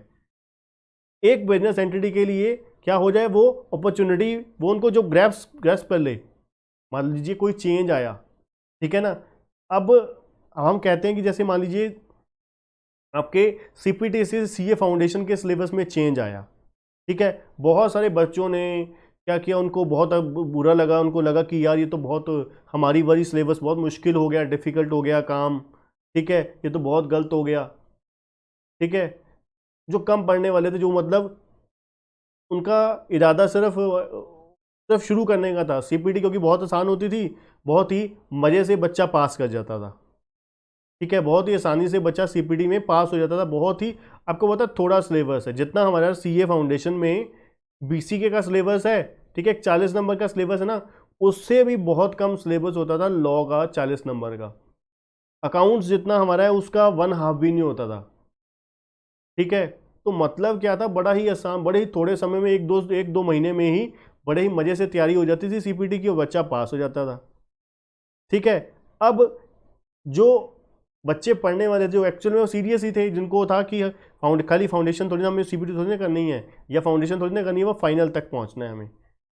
एक बिजनेस एंटिटी के लिए क्या हो जाए, वो अपॉर्चुनिटी वो उनको जो ग्रैस्प कर ले। मान लीजिए कोई चेंज आया, ठीक है ना। अब हम कहते हैं कि जैसे मान लीजिए आपके सीपीटी से सीए फाउंडेशन के सिलेबस में चेंज आया, ठीक है। बहुत सारे बच्चों ने क्या किया, उनको बहुत बुरा लगा, उनको लगा कि यार ये तो बहुत हमारी वाली सिलेबस बहुत मुश्किल हो गया, डिफ़िकल्ट हो गया काम, ठीक है, ये तो बहुत गलत हो गया। ठीक है, जो कम पढ़ने वाले थे, जो मतलब उनका इरादा सिर्फ सिर्फ शुरू करने का था, सीपीटी क्योंकि बहुत आसान होती थी, बहुत ही मज़े से बच्चा पास कर जाता था। ठीक है, बहुत ही आसानी से बच्चा सीपीटी में पास हो जाता था। बहुत ही, आपको पता है, थोड़ा सिलेबस है, जितना हमारा सीए फाउंडेशन में बीसीके का सिलेबस है, ठीक है, 40 नंबर का सिलेबस है ना, उससे भी बहुत कम सिलेबस होता था लॉ का 40 नंबर का। अकाउंट्स जितना हमारा है उसका 1/2 भी नहीं होता था। ठीक है, तो मतलब क्या था, बड़ा ही आसान, बड़े ही थोड़े समय में, एक दो महीने में ही बड़े ही मज़े से तैयारी हो जाती थी सीपीटी की, और बच्चा पास हो जाता था। ठीक है, अब जो बच्चे पढ़ने वाले थे, जो एक्चुअल में वो सीरियस ही थे, जिनको था कि खाली फाउंडेशन थोड़ी ना हमें सीपीटी थोड़ी ना करनी है, या फाउंडेशन थोड़ी ना करनी है, वो फाइनल तक पहुंचना है हमें।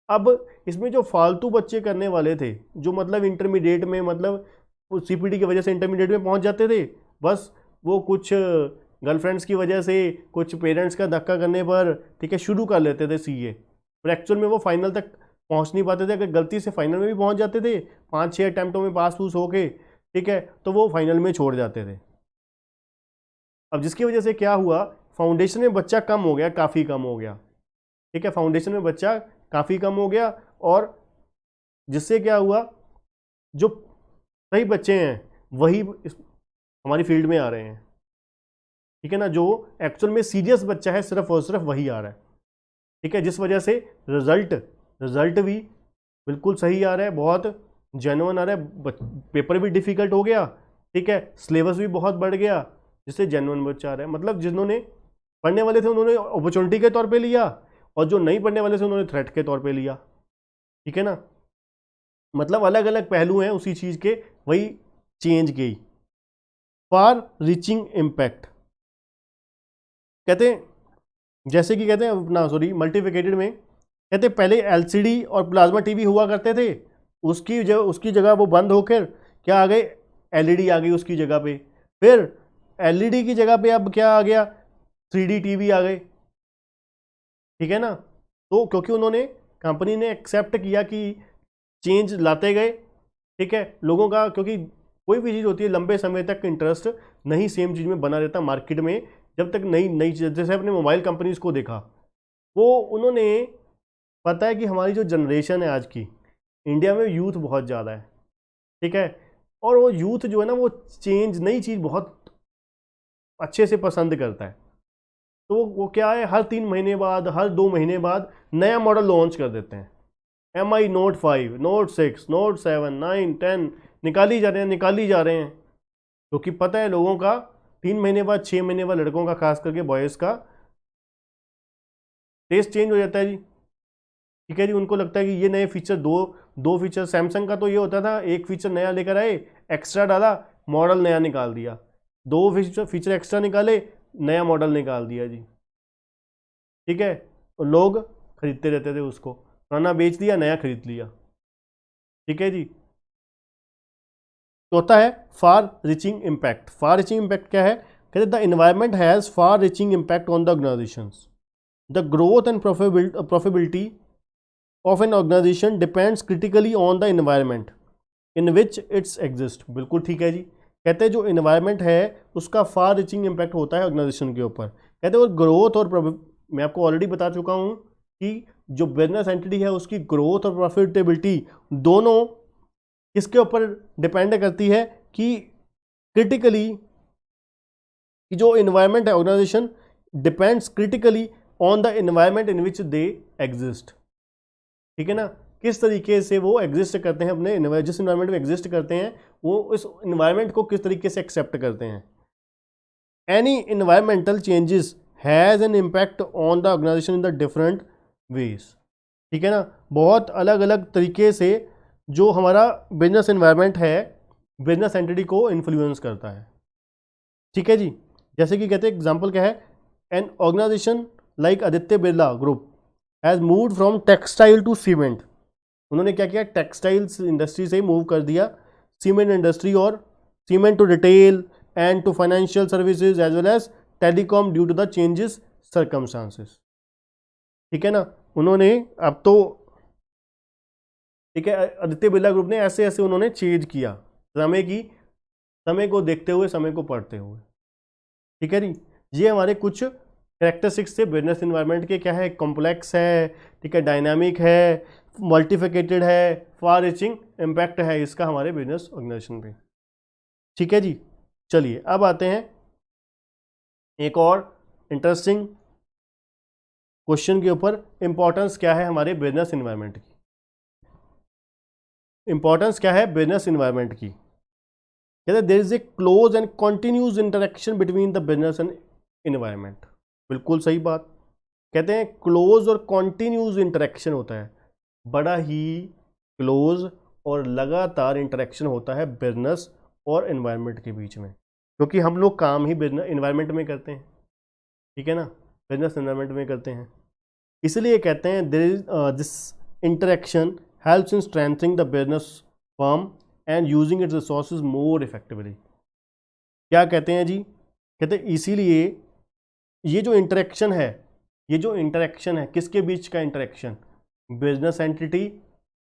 अब इसमें जो फालतू बच्चे करने वाले थे, जो मतलब इंटरमीडिएट में, मतलब सीपीटी की वजह से इंटरमीडिएट में पहुंच जाते थे, बस वो कुछ गर्लफ्रेंड्स की वजह से, कुछ पेरेंट्स का धक्का करने पर, ठीक है, शुरू कर लेते थे सीए, पर एक्चुअल में वो फाइनल तक पहुंच नहीं पाते थे। अगर गलती से फाइनल में भी पहुंच जाते थे, 5-6 अटैम्प्टों में पास फूस होके, ठीक है, तो वो फाइनल में छोड़ जाते थे। अब जिसकी वजह से क्या हुआ, फाउंडेशन में बच्चा कम हो गया, काफ़ी कम हो गया। ठीक है, फाउंडेशन में बच्चा काफ़ी कम हो गया, और जिससे क्या हुआ, जो सही बच्चे हैं वही हमारी फील्ड में आ रहे हैं। ठीक है ना, जो एक्चुअल में सीरियस बच्चा है, सिर्फ और सिर्फ वही आ रहा है। ठीक है, जिस वजह से रिजल्ट भी बिल्कुल सही आ रहा है, बहुत जेन्युइन आ रहा है, पेपर भी डिफिकल्ट हो गया। ठीक है, सिलेबस भी बहुत बढ़ गया, जिससे जेन्युइन बच्चा आ रहा है। मतलब जिन्होंने पढ़ने वाले थे उन्होंने अपॉर्चुनिटी के तौर पे लिया, और जो नहीं पढ़ने वाले थे उन्होंने थ्रेट के तौर पे लिया। ठीक है ना, मतलब अलग अलग पहलू हैं उसी चीज़ के, वही चेंज की। फार रीचिंग इम्पैक्ट कहते हैं, जैसे कि कहते हैं अपना, सॉरी, मल्टीप्लिकेटेड में कहते हैं पहले एलसीडी और प्लाज्मा टीवी हुआ करते थे, उसकी जगह वो बंद होकर क्या आ गए, एलईडी आ गई उसकी जगह पे। फिर एलईडी की जगह पे अब क्या आ गया, 3D टीवी आ गए। ठीक है ना, तो क्योंकि उन्होंने, कंपनी ने एक्सेप्ट किया कि चेंज लाते गए। ठीक है, लोगों का, क्योंकि कोई भी चीज़ होती है लंबे समय तक इंटरेस्ट नहीं सेम चीज़ में बना रहता मार्केट में, जब तक नई नई, जैसे अपने मोबाइल कंपनीज को देखा, वो उन्होंने, पता है कि हमारी जो जनरेशन है आज की, इंडिया में यूथ बहुत ज़्यादा है। ठीक है, और वो यूथ जो है ना, वो चेंज, नई चीज़ बहुत अच्छे से पसंद करता है। तो वो क्या है, हर 3 महीने बाद, हर 2 महीने बाद नया मॉडल लॉन्च कर देते हैं। MI Note 5, Note 6, Note 7, 9, 10 निकाली जा रहे हैं, निकाली जा रहे हैं, क्योंकि पता है लोगों का, 3 महीने बाद, 6 महीने बाद, लड़कों का खास करके बॉयज़ का टेस्ट चेंज हो जाता है जी। ठीक है जी, उनको लगता है कि ये नए फीचर, दो दो फीचर, सैमसंग का तो ये होता था, एक फीचर नया लेकर आए, एक्स्ट्रा डाला, मॉडल नया निकाल दिया, 2 फीचर एक्स्ट्रा निकाले, नया मॉडल निकाल दिया जी। ठीक है, तो लोग खरीदते रहते थे उसको, पुराना बेच दिया, नया खरीद लिया। ठीक है जी, तो होता है far reaching impact. Far reaching impact क्या है, कहते the environment has far reaching impact on the organisations, the growth and profitability of an organisation depends critically on the environment in which its exist. बिल्कुल ठीक है जी, कहते हैं जो इन्वायरमेंट है उसका फार रीचिंग इम्पैक्ट होता है ऑर्गेनाइजेशन के ऊपर। कहते हैं और ग्रोथ और मैं आपको ऑलरेडी बता चुका हूँ कि जो बिजनेस एंटिटी है उसकी ग्रोथ और प्रॉफिटेबिलिटी दोनों किसके ऊपर डिपेंड करती है, कि क्रिटिकली, कि जो इन्वायरमेंट है, organisation depends critically on the environment in which they exist. ठीक है ना, किस तरीके से वो एग्जिस्ट करते हैं, अपने जिस इन्वायरमेंट में एग्जिस्ट करते हैं, वो उस इन्वायरमेंट को किस तरीके से एक्सेप्ट करते हैं। Any environmental changes has an impact on the organisation in the different ways. ठीक है ना, बहुत अलग अलग तरीके से जो हमारा बिजनेस इन्वायरमेंट है, बिजनेस एंटिटी को इन्फ्लुएंस करता है। ठीक है जी, जैसे कि कहते हैं एग्जांपल क्या है, an organisation like Aditya Birla group has moved from textile to cement. उन्होंने क्या किया, टेक्सटाइल्स इंडस्ट्री से मूव कर दिया सीमेंट इंडस्ट्री, और cement to retail and to financial services as well as telecom due to the changes circumstances. ठीक है ना, उन्होंने अब तो, ठीक है, आदित्य बिरला ग्रुप ने ऐसे ऐसे उन्होंने चेंज किया समय की समय को देखते हुए, समय को पढ़ते हुए। ठीक है जी, ये हमारे कुछ कैरेक्टरिस्टिक्स थे बिजनेस इन्वायरमेंट के। क्या है, कॉम्प्लेक्स है, ठीक है, डायनामिक है, मल्टीफिकेटेड है, फार रीचिंग इम्पैक्ट है इसका हमारे बिजनेस ऑर्गेनाइजेशन पे। ठीक है जी, चलिए अब आते हैं एक और इंटरेस्टिंग क्वेश्चन के ऊपर। इंपॉर्टेंस क्या है हमारे बिजनेस इन्वायरमेंट की? इंपॉर्टेंस क्या है बिजनेस इन्वायरमेंट की? कहते हैं there is a close and continuous interaction between the business and environment. बिल्कुल सही बात। कहते हैं क्लोज और कंटिन्यूस इंटरेक्शन होता है, बड़ा ही क्लोज और लगातार इंटरेक्शन होता है बिजनेस और एनवायरनमेंट के बीच में, क्योंकि हम लोग काम ही बिजनेस एनवायरनमेंट में करते हैं। ठीक है ना, बिजनेस एनवायरनमेंट में करते हैं, इसलिए कहते हैं there is this interaction helps in strengthening the business firm and using its resources more effectively. क्या कहते हैं जी? कहते हैं इसीलिए ये जो इंटरेक्शन है, ये जो इंटरेक्शन है किसके बीच का इंटरेक्शन? बिजनेस एंटिटी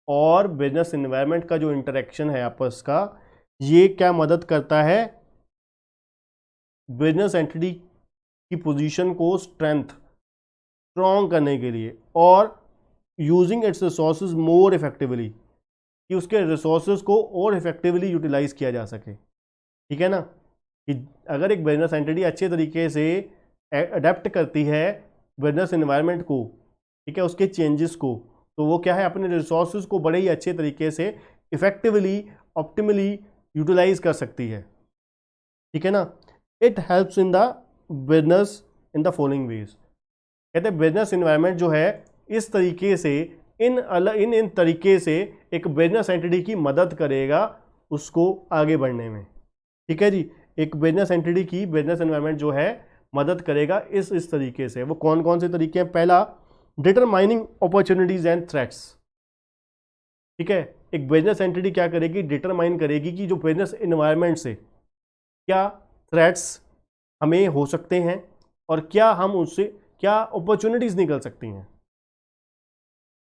और बिजनेस एनवायरनमेंट का जो इंटरेक्शन है आपस का, ये क्या मदद करता है? बिजनेस एंटिटी की पोजीशन को स्ट्रॉन्ग करने के लिए और using its resources more effectively, कि उसके रिसोर्सेज को और इफेक्टिवली यूटिलाइज किया जा सके। ठीक है ना, कि अगर एक बिजनेस एंटिटी अच्छे तरीके से अडेप्ट करती है बिजनेस एनवायरनमेंट को, ठीक है, उसके चेंजेस को, तो वो क्या है, अपने रिसोर्सेज को बड़े ही अच्छे तरीके से इफेक्टिवली ऑप्टिमली यूटिलाइज कर सकती है। ठीक है ना, it helps in the business in the following veg. कहते हैं बिजनेस एनवायरनमेंट जो है इस तरीके से इन तरीके से एक बिजनेस एंटिटी की मदद करेगा उसको आगे बढ़ने में। ठीक है जी, एक बिजनेस एंटिटी की बिजनेस एनवायरनमेंट जो है मदद करेगा इस तरीके से। वो कौन कौन से तरीके हैं? पहला, डिटरमाइनिंग अपॉर्चुनिटीज एंड थ्रेट्स। ठीक है, एक बिजनेस एंटिटी क्या करेगी? डिटरमाइन करेगी कि जो बिजनेस एनवायरनमेंट से क्या थ्रेट्स हमें हो सकते हैं और क्या हम उससे क्या अपॉर्चुनिटीज निकल सकती हैं।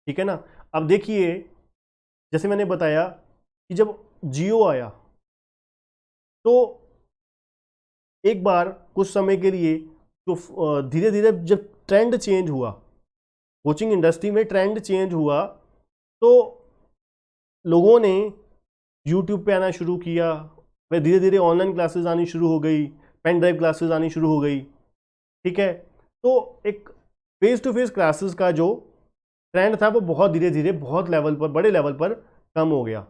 ठीक है ना, अब देखिए जैसे मैंने बताया कि जब जियो आया तो एक बार कुछ समय के लिए जो धीरे धीरे जब ट्रेंड चेंज हुआ, कोचिंग इंडस्ट्री में ट्रेंड चेंज हुआ, तो लोगों ने यूट्यूब पे आना शुरू किया, फिर धीरे धीरे ऑनलाइन क्लासेस आनी शुरू हो गई, पेन ड्राइव क्लासेस आनी शुरू हो गई। ठीक है, तो एक फेस टू फेस क्लासेस का जो ट्रेंड था वो बहुत धीरे धीरे बहुत लेवल पर, बड़े लेवल पर कम हो गया।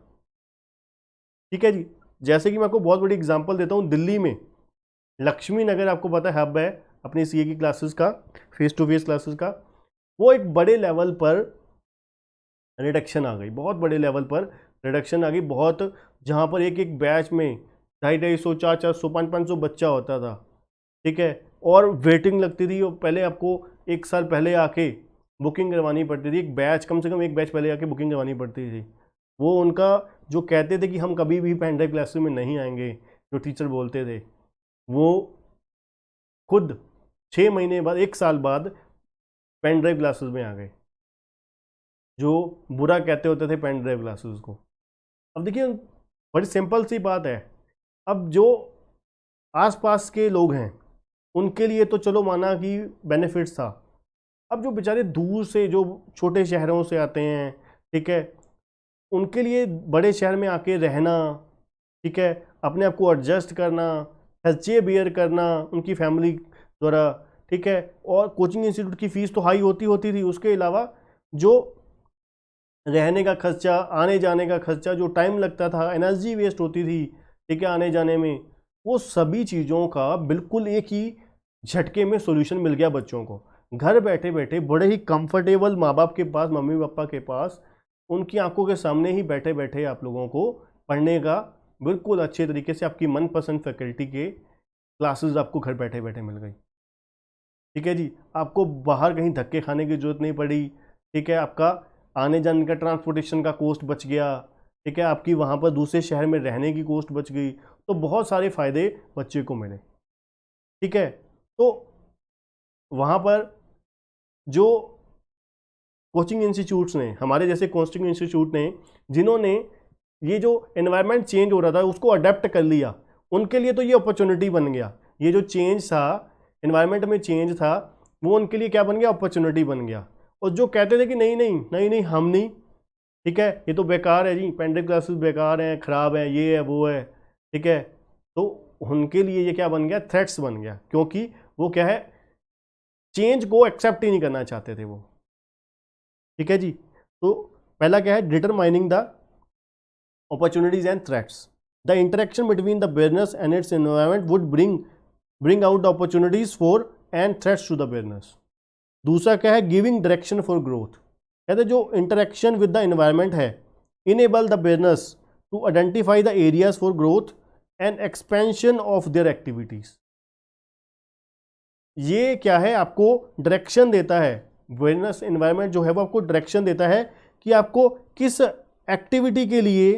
ठीक है जी, जैसे कि मैं आपको बहुत बड़ी एग्जांपल देता हूँ, दिल्ली में लक्ष्मी नगर आपको पता है हब है अपनी सीए की क्लासेस का, फेस टू फेस क्लासेस का, वो एक बड़े लेवल पर रिडक्शन आ गई, बहुत बड़े लेवल पर रिडक्शन आ गई, बहुत, जहाँ पर एक एक बैच में 250-250, 400-400, 500-500 बच्चा होता था। ठीक है, और वेटिंग लगती थी, और पहले आपको एक साल पहले आके बुकिंग करवानी पड़ती थी, एक बैच, कम से कम एक बैच पहले आके बुकिंग करवानी पड़ती थी। वो उनका जो कहते थे कि हम कभी भी पेन ड्राइव क्लासेस में नहीं आएंगे, जो टीचर बोलते थे, वो खुद 6 महीने बाद, 1 साल बाद पेन ड्राइव क्लासेस में आ गए, जो बुरा कहते होते थे पेन ड्राइव क्लासेस को। अब देखिए बड़ी सिंपल सी बात है, अब जो आसपास के लोग हैं उनके लिए तो चलो माना कि बेनिफिट्स था, अब जो बेचारे दूर से जो छोटे शहरों से आते हैं, ठीक है, उनके लिए बड़े शहर में आके रहना, ठीक है, अपने आप को एडजस्ट करना, खर्चे बियर करना उनकी फैमिली द्वारा, ठीक है, और कोचिंग इंस्टीट्यूट की फ़ीस तो हाई होती थी, उसके अलावा जो रहने का खर्चा, आने जाने का खर्चा, जो टाइम लगता था, एनर्जी वेस्ट होती थी, ठीक है, आने जाने में, वो सभी चीज़ों का बिल्कुल एक ही झटके में सॉल्यूशन मिल गया बच्चों को। घर बैठे बैठे बड़े ही कंफर्टेबल माँ बाप के पास, मम्मी पापा के पास, उनकी आंखों के सामने ही बैठे बैठे आप लोगों को पढ़ने का बिल्कुल अच्छे तरीके से आपकी मनपसंद फैकल्टी के क्लासेस आपको घर बैठे बैठे मिल गई। ठीक है जी, आपको बाहर कहीं धक्के खाने की जरूरत नहीं पड़ी। ठीक है, आपका आने जाने का ट्रांसपोर्टेशन का कॉस्ट बच गया। ठीक है, आपकी वहाँ पर दूसरे शहर में रहने की कॉस्ट बच गई, तो बहुत सारे फ़ायदे बच्चे को मिले। ठीक है, तो वहाँ पर जो कोचिंग इंस्टीट्यूट्स ने, हमारे जैसे कोचिंग इंस्टीट्यूट ने, जिन्होंने ये जो एनवायरनमेंट चेंज हो रहा था उसको अडेप्ट कर लिया, उनके लिए तो ये अपॉर्चुनिटी बन गया, ये जो चेंज था, एनवायरनमेंट में चेंज था, वो उनके लिए क्या बन गया, अपॉर्चुनिटी बन गया। और जो कहते थे कि नहीं नहीं नहीं नहीं हम नहीं, ठीक है, ये तो बेकार है जी, पेंडेमिक क्लासेस बेकार हैं, ख़राब हैं, ये है वो है, ठीक है, तो उनके लिए ये क्या बन गया, थ्रेट्स बन गया, क्योंकि वो क्या है, चेंज को एक्सेप्ट ही नहीं करना चाहते थे वो। ठीक है जी। तो पहला क्या है, determining the opportunities and threats. The interaction between the business and its environment would bring out the opportunities for and threats to the business. दूसरा क्या है, गिविंग डायरेक्शन फॉर ग्रोथ। कहते जो इंटरेक्शन विद द एनवायरनमेंट है, enable the business to identify the areas for growth and expansion of their activities. ये क्या है, आपको डायरेक्शन देता है, बिजनेस एनवायरनमेंट जो है वो आपको डायरेक्शन देता है कि आपको किस एक्टिविटी के लिए,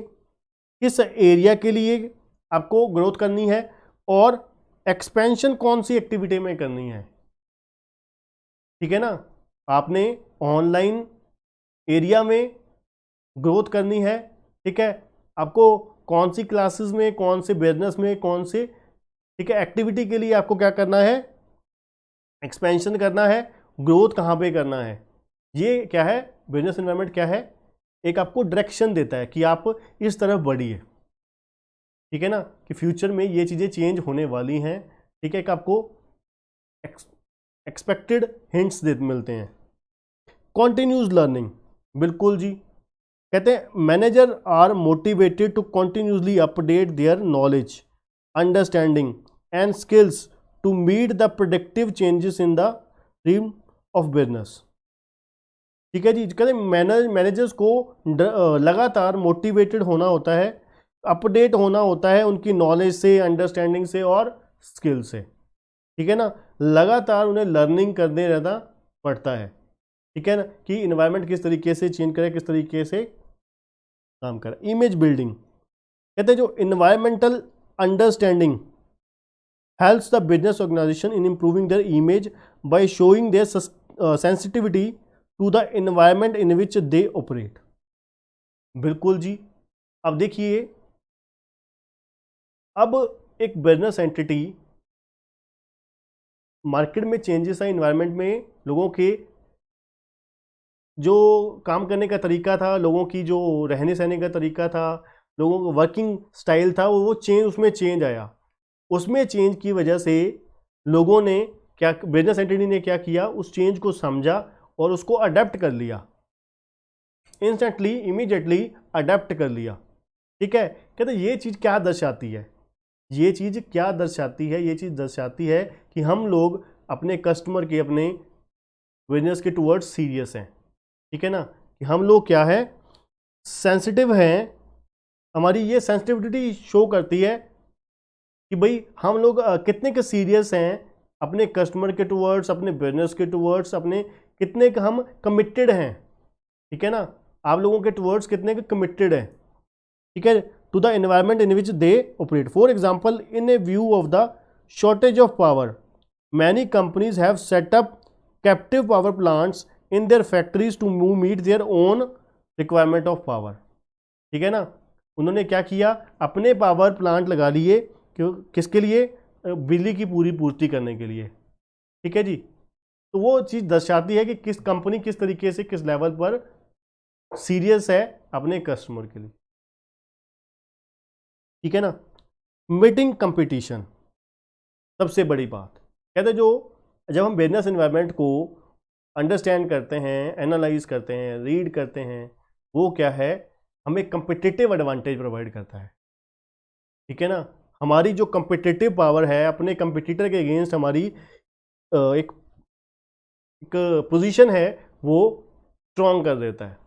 किस एरिया के लिए आपको ग्रोथ करनी है और एक्सपेंशन कौन सी एक्टिविटी में करनी है। ठीक है ना, आपने ऑनलाइन एरिया में ग्रोथ करनी है, ठीक है, आपको कौन सी क्लासेस में, कौन से बिजनेस में, कौन से, ठीक है, एक्टिविटी के लिए आपको क्या करना है, एक्सपेंशन करना है, ग्रोथ कहाँ पे करना है। ये क्या है, बिजनेस एनवायरनमेंट क्या है, एक आपको डायरेक्शन देता है कि आप इस तरफ बढ़िए। ठीक है ना, कि फ्यूचर में ये चीज़ें चेंज होने वाली हैं। ठीक है, कि आपको एक्सपेक्टेड हिंट्स मिलते हैं। कॉन्टिन्यूज लर्निंग, बिल्कुल जी, कहते हैं manager are motivated to continuously update their knowledge, understanding and skills to meet the productive changes in the realm of business. ठीक है जी, कहते हैं मैनेजर्स को लगातार मोटिवेटेड होना होता है, अपडेट होना होता है उनकी नॉलेज से, अंडरस्टैंडिंग से और स्किल से। ठीक है ना, लगातार उन्हें लर्निंग करने रहना पड़ता है। ठीक है ना, कि इन्वायरमेंट किस तरीके से चेंज करे, किस तरीके से काम करे। इमेज बिल्डिंग, कहते हैं जो environmental understanding helps the business organization in improving their image by showing their sensitivity to the environment in which they operate। बिल्कुल जी। अब देखिए, अब एक बिजनेस एंटिटी मार्केट में चेंजेस है, इन्वायरमेंट में लोगों के जो काम करने का तरीका था, लोगों की जो रहने सहने का तरीका था, लोगों का वर्किंग स्टाइल था, वो चेंज, उसमें चेंज आया। उसमें चेंज की वजह से लोगों ने क्या, बिजनेस एंटिटी ने क्या किया, उस चेंज को समझा और उसको अडेप्ट कर लिया, इंस्टेंटली, इमीडिएटली अडेप्ट कर लिया। ठीक है, कहते ये चीज़ क्या दर्शाती है, ये चीज़ क्या दर्शाती है, ये चीज़ दर्शाती है कि हम लोग अपने कस्टमर के, अपने बिजनेस के टुवर्ड्स सीरियस हैं। ठीक है ना, कि हम लोग क्या है, सेंसिटिव हैं, हमारी ये सेंसिटिविटी शो करती है कि भाई हम लोग कितने के सीरियस हैं अपने कस्टमर के टुवर्ड्स, अपने बिजनेस के टुवर्ड्स, अपने कितने का हम कमिटेड हैं। ठीक है ना, आप लोगों के टुवर्ड्स कितने के कमिटेड हैं। ठीक है, to the environment in which they operate. For example, in a view of the shortage of power, many companies have set up captive power plants in their factories to meet their own requirement of power. ठीक है ना, उन्होंने क्या किया, अपने power plant लगा लिए, क्यों, किसके लिए, बिजली की पूरी पूर्ति करने के लिए। ठीक है जी, तो वो चीज़ दर्शाती है कि किस कंपनी किस तरीके से, किस लेवल पर सीरियस है अपने कस्टमर के लिए। ठीक है ना, मीटिंग कंपटीशन, सबसे बड़ी बात, कहते हैं जो जब हम बिजनेस एनवायरनमेंट को अंडरस्टैंड करते हैं, एनालाइज करते हैं, रीड करते हैं, वो क्या है, हमें कंपिटिटिव एडवांटेज प्रोवाइड करता है। ठीक है ना, हमारी जो कंपिटिटिव पावर है, अपने कंपिटिटर के अगेंस्ट हमारी एक पोजीशन है, वो स्ट्रॉन्ग कर देता है।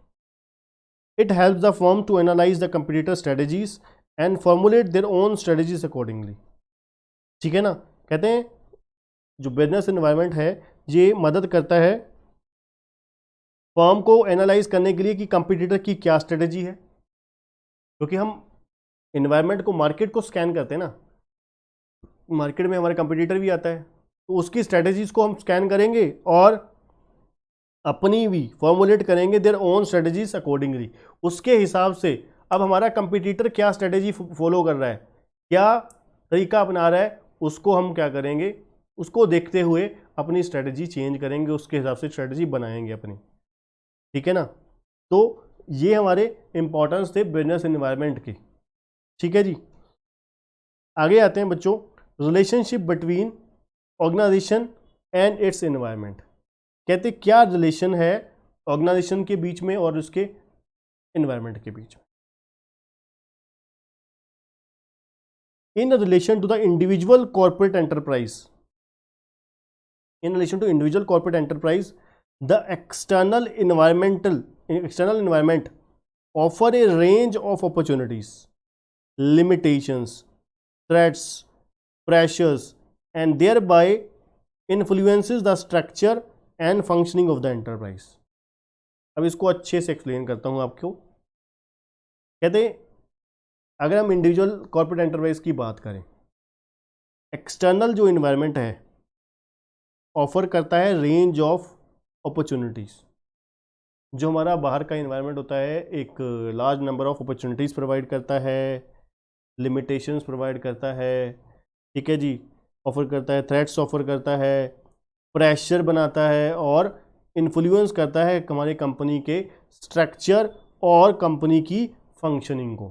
It helps the firm to analyse the competitor strategies and formulate their own strategies accordingly. ठीक है ना, कहते हैं जो बिजनेस एनवायरनमेंट है, ये मदद करता है फर्म को एनालाइज करने के लिए कि कंपिटिटर की क्या स्ट्रेटजी है, क्योंकि हम एनवायरनमेंट को, मार्केट को स्कैन करते हैं ना, मार्केट में हमारे कंपटीटर भी आता है, तो उसकी स्ट्रेटजीज को हम स्कैन करेंगे और अपनी भी फॉर्मुलेट करेंगे देयर ओन स्ट्रेटजीज अकॉर्डिंगली, उसके हिसाब से। अब हमारा कंपटीटर क्या स्ट्रेटजी फॉलो कर रहा है, क्या तरीका अपना रहा है उसको हम क्या करेंगे, उसको देखते हुए अपनी स्ट्रेटजी चेंज करेंगे, उसके हिसाब से स्ट्रेटजी बनाएंगे अपनी, ठीक है ना। तो ये हमारे इंपॉर्टेंस थे बिजनेस एनवायरनमेंट की, ठीक है जी। आगे आते हैं बच्चों, relationship between organisation and its environment. कहते क्या रिलेशन है ऑर्गेनाइजेशन के बीच में और उसके एनवायरनमेंट के बीच में। In relation to the individual corporate enterprise, in relation to individual corporate enterprise, the external environment offer a range of opportunities, limitations, threats, pressures, and thereby influences the structure and functioning of the enterprise. अब इसको अच्छे से explain करता हूँ आपको। कहते हैं अगर हम इंडिविजुअल कॉर्पोरेट एंटरप्राइज की बात करें, एक्सटर्नल जो इन्वायरमेंट है ऑफर करता है रेंज ऑफ अपॉर्चुनिटीज़। जो हमारा बाहर का इन्वायरमेंट होता है एक large number of opportunities provide करता है, लिमिटेशंस प्रोवाइड करता है, ठीक है जी, ऑफर करता है, थ्रेट्स ऑफर करता है, प्रेशर बनाता है और इन्फ्लुएंस करता है हमारी कंपनी के स्ट्रक्चर और कंपनी की फंक्शनिंग को।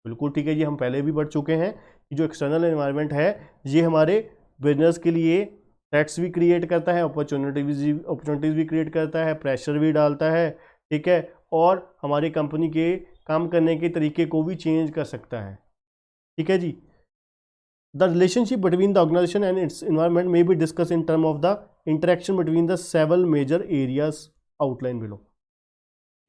बिल्कुल ठीक है जी, हम पहले भी बढ़ चुके हैं कि जो एक्सटर्नल एनवायरनमेंट है ये हमारे बिजनेस के लिए थ्रेट्स भी क्रिएट करता है, अपॉर्चुनिटीज़ भी क्रिएट करता है, प्रेशर भी डालता है, ठीक है, और हमारी कंपनी के काम करने के तरीके को भी चेंज कर सकता है, ठीक है जी। The relationship between the organisation and its environment may be discuss in term of the interaction between the several major areas outline below,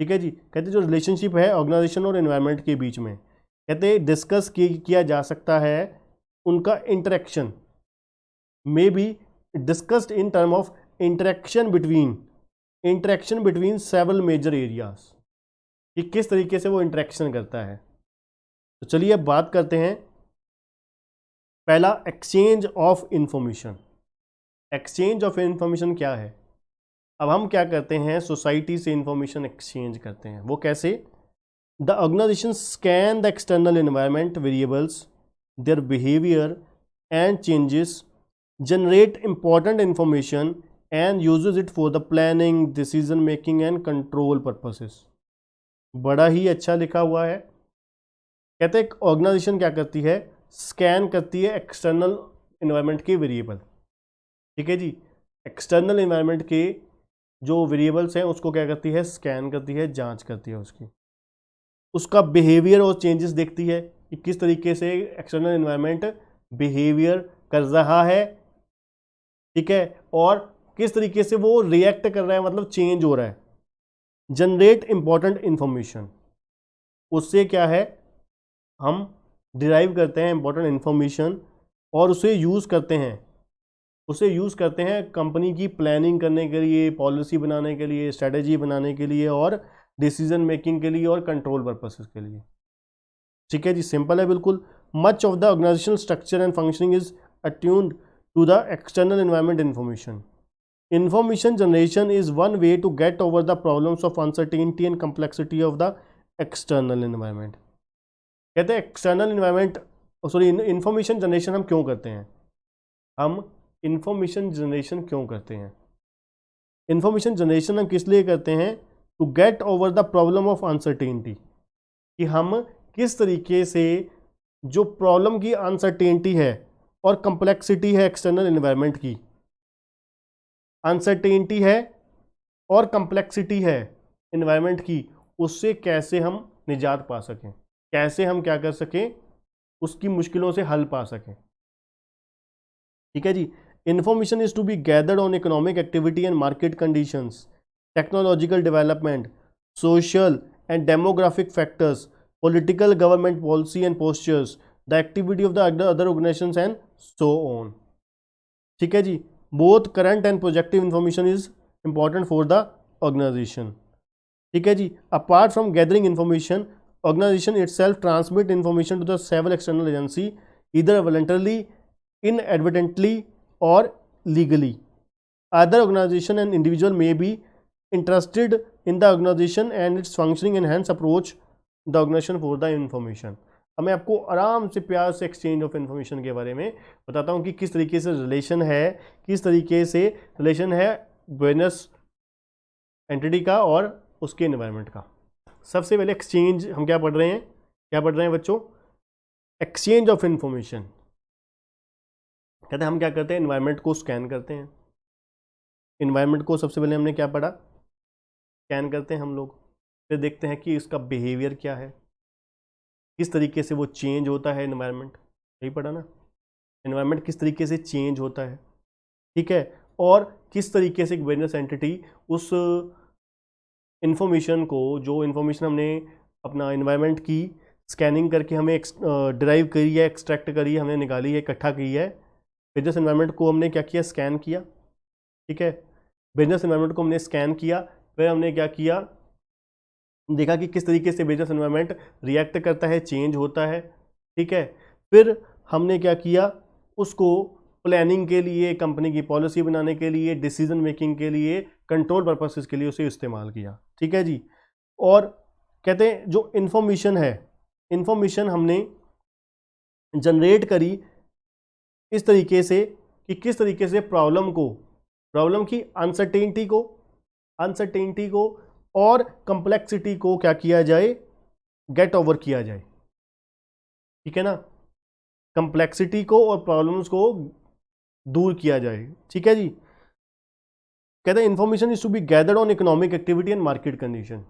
ठीक है जी। कहते जो रिलेशनशिप है ऑर्गेनाइजेशन और एनवायरनमेंट के बीच में, कहते डिस्कस किया जा सकता है उनका इंटरेक्शन में B discussed in term of interaction between several major areas, कि किस तरीके से वो इंटरेक्शन करता है। तो चलिए अब बात करते हैं पहला, exchange of information. Exchange of information क्या है? अब हम क्या करते हैं, सोसाइटी से इंफॉर्मेशन एक्सचेंज करते हैं। वो कैसे? The organisation scan the external environment variables, their behaviour and changes, generate important information and uses it for the planning, decision making and control purposes। बड़ा ही अच्छा लिखा हुआ है। कहते हैं ऑर्गेनाइजेशन क्या करती है, स्कैन करती है एक्सटर्नल एनवायरनमेंट के वेरिएबल, ठीक है जी। एक्सटर्नल एनवायरनमेंट के जो वेरिएबल्स हैं उसको क्या करती है, स्कैन करती है, जांच करती है उसकी, उसका बिहेवियर और चेंजेस देखती है कि किस तरीके से एक्सटर्नल एनवायरनमेंट बिहेवियर कर रहा है, ठीक है, और किस तरीके से वो रिएक्ट कर रहा है, मतलब चेंज हो रहा है। जनरेट इंपॉर्टेंट इंफॉर्मेशन, उससे क्या है, हम डिराइव करते हैं इंपॉर्टेंट इंफॉर्मेशन और उसे यूज़ करते हैं कंपनी की प्लानिंग करने के लिए, पॉलिसी बनाने के लिए, स्ट्रेटेजी बनाने के लिए और डिसीजन मेकिंग के लिए और कंट्रोल पर्पसेस के लिए, ठीक है जी। सिंपल है बिल्कुल। Much of the organisational structure and functioning is attuned to the external environment information. Information generation is one way to get over the problems of uncertainty and complexity of the external environment. कहते हैं external environment, sorry, information generation हम क्यों करते हैं? Information generation हम किस लिए करते हैं? To get over the problem of uncertainty, कि हम किस तरीके से जो प्रॉब्लम की अनसर्टेनिटी है और कम्प्लेक्सिटी है एक्सटर्नल एनवायरनमेंट की, अनसर्टेनिटी है और कम्प्लेक्सिटी है एनवायरनमेंट की, उससे कैसे हम निजात पा सकें, कैसे हम क्या कर सकें, उसकी मुश्किलों से हल पा सकें, ठीक है जी। Information is to be gathered on economic activity and market conditions, technological development, social and demographic factors, political government policy and postures, the activity of the other organisations and so on, ठीक है जी। Both current and projective information is important for the organisation, ठीक है जी। Apart from gathering information, organisation itself transmit information to the several external agency, either voluntarily, inadvertently or legally. Other organisation and individual may be interested in the organisation and its functioning and hence approach the organisation for the information. अब मैं आपको आराम से प्यार से exchange of information के बारे में बताता हूँ कि किस तरीके से रिलेशन है बिजनेस एंटिटी का और उसके एनवायरनमेंट का। सबसे पहले एक्सचेंज हम क्या पढ़ रहे हैं बच्चों? Exchange of information. कहते हैं हम क्या करते हैं, एनवायरनमेंट को स्कैन करते हैं। एनवायरनमेंट को सबसे पहले हमने क्या पढ़ा, स्कैन करते हैं हम लोग, फिर देखते हैं कि इसका बिहेवियर क्या है, किस तरीके से वो चेंज होता है एनवायरनमेंट, यही पढ़ा ना, एनवायरनमेंट किस तरीके से चेंज होता है, ठीक है, और किस तरीके से एक बिजनेस एंटिटी उस इंफॉर्मेशन को, जो इन्फॉर्मेशन हमने अपना एनवायरनमेंट की स्कैनिंग करके हमें डिराइव करी है, एक्सट्रैक्ट करी है, हमने निकाली है, इकट्ठा की है, बिजनेस एनवायरनमेंट को हमने क्या किया, स्कैन किया, ठीक है, बिजनेस एनवायरनमेंट को हमने स्कैन किया, फिर हमने क्या किया, देखा कि किस तरीके से बिजनेस एनवायरनमेंट रिएक्ट करता है, चेंज होता है, ठीक है, फिर हमने क्या किया, उसको प्लानिंग के लिए, कंपनी की पॉलिसी बनाने के लिए, डिसीजन मेकिंग के लिए, कंट्रोल पर्पसेस के लिए उसे इस्तेमाल किया, ठीक है जी। और कहते हैं जो इंफॉर्मेशन है, इंफॉर्मेशन हमने जनरेट करी इस तरीके से कि किस तरीके से प्रॉब्लम की अनसर्टेनिटी को और कंप्लेक्सिटी को क्या किया जाए, गेट ओवर किया जाए, ठीक है ना, कंप्लेक्सिटी को और प्रॉब्लम्स को दूर किया जाए, ठीक है जी। कहते हैं information is to be gathered on economic activity and market condition.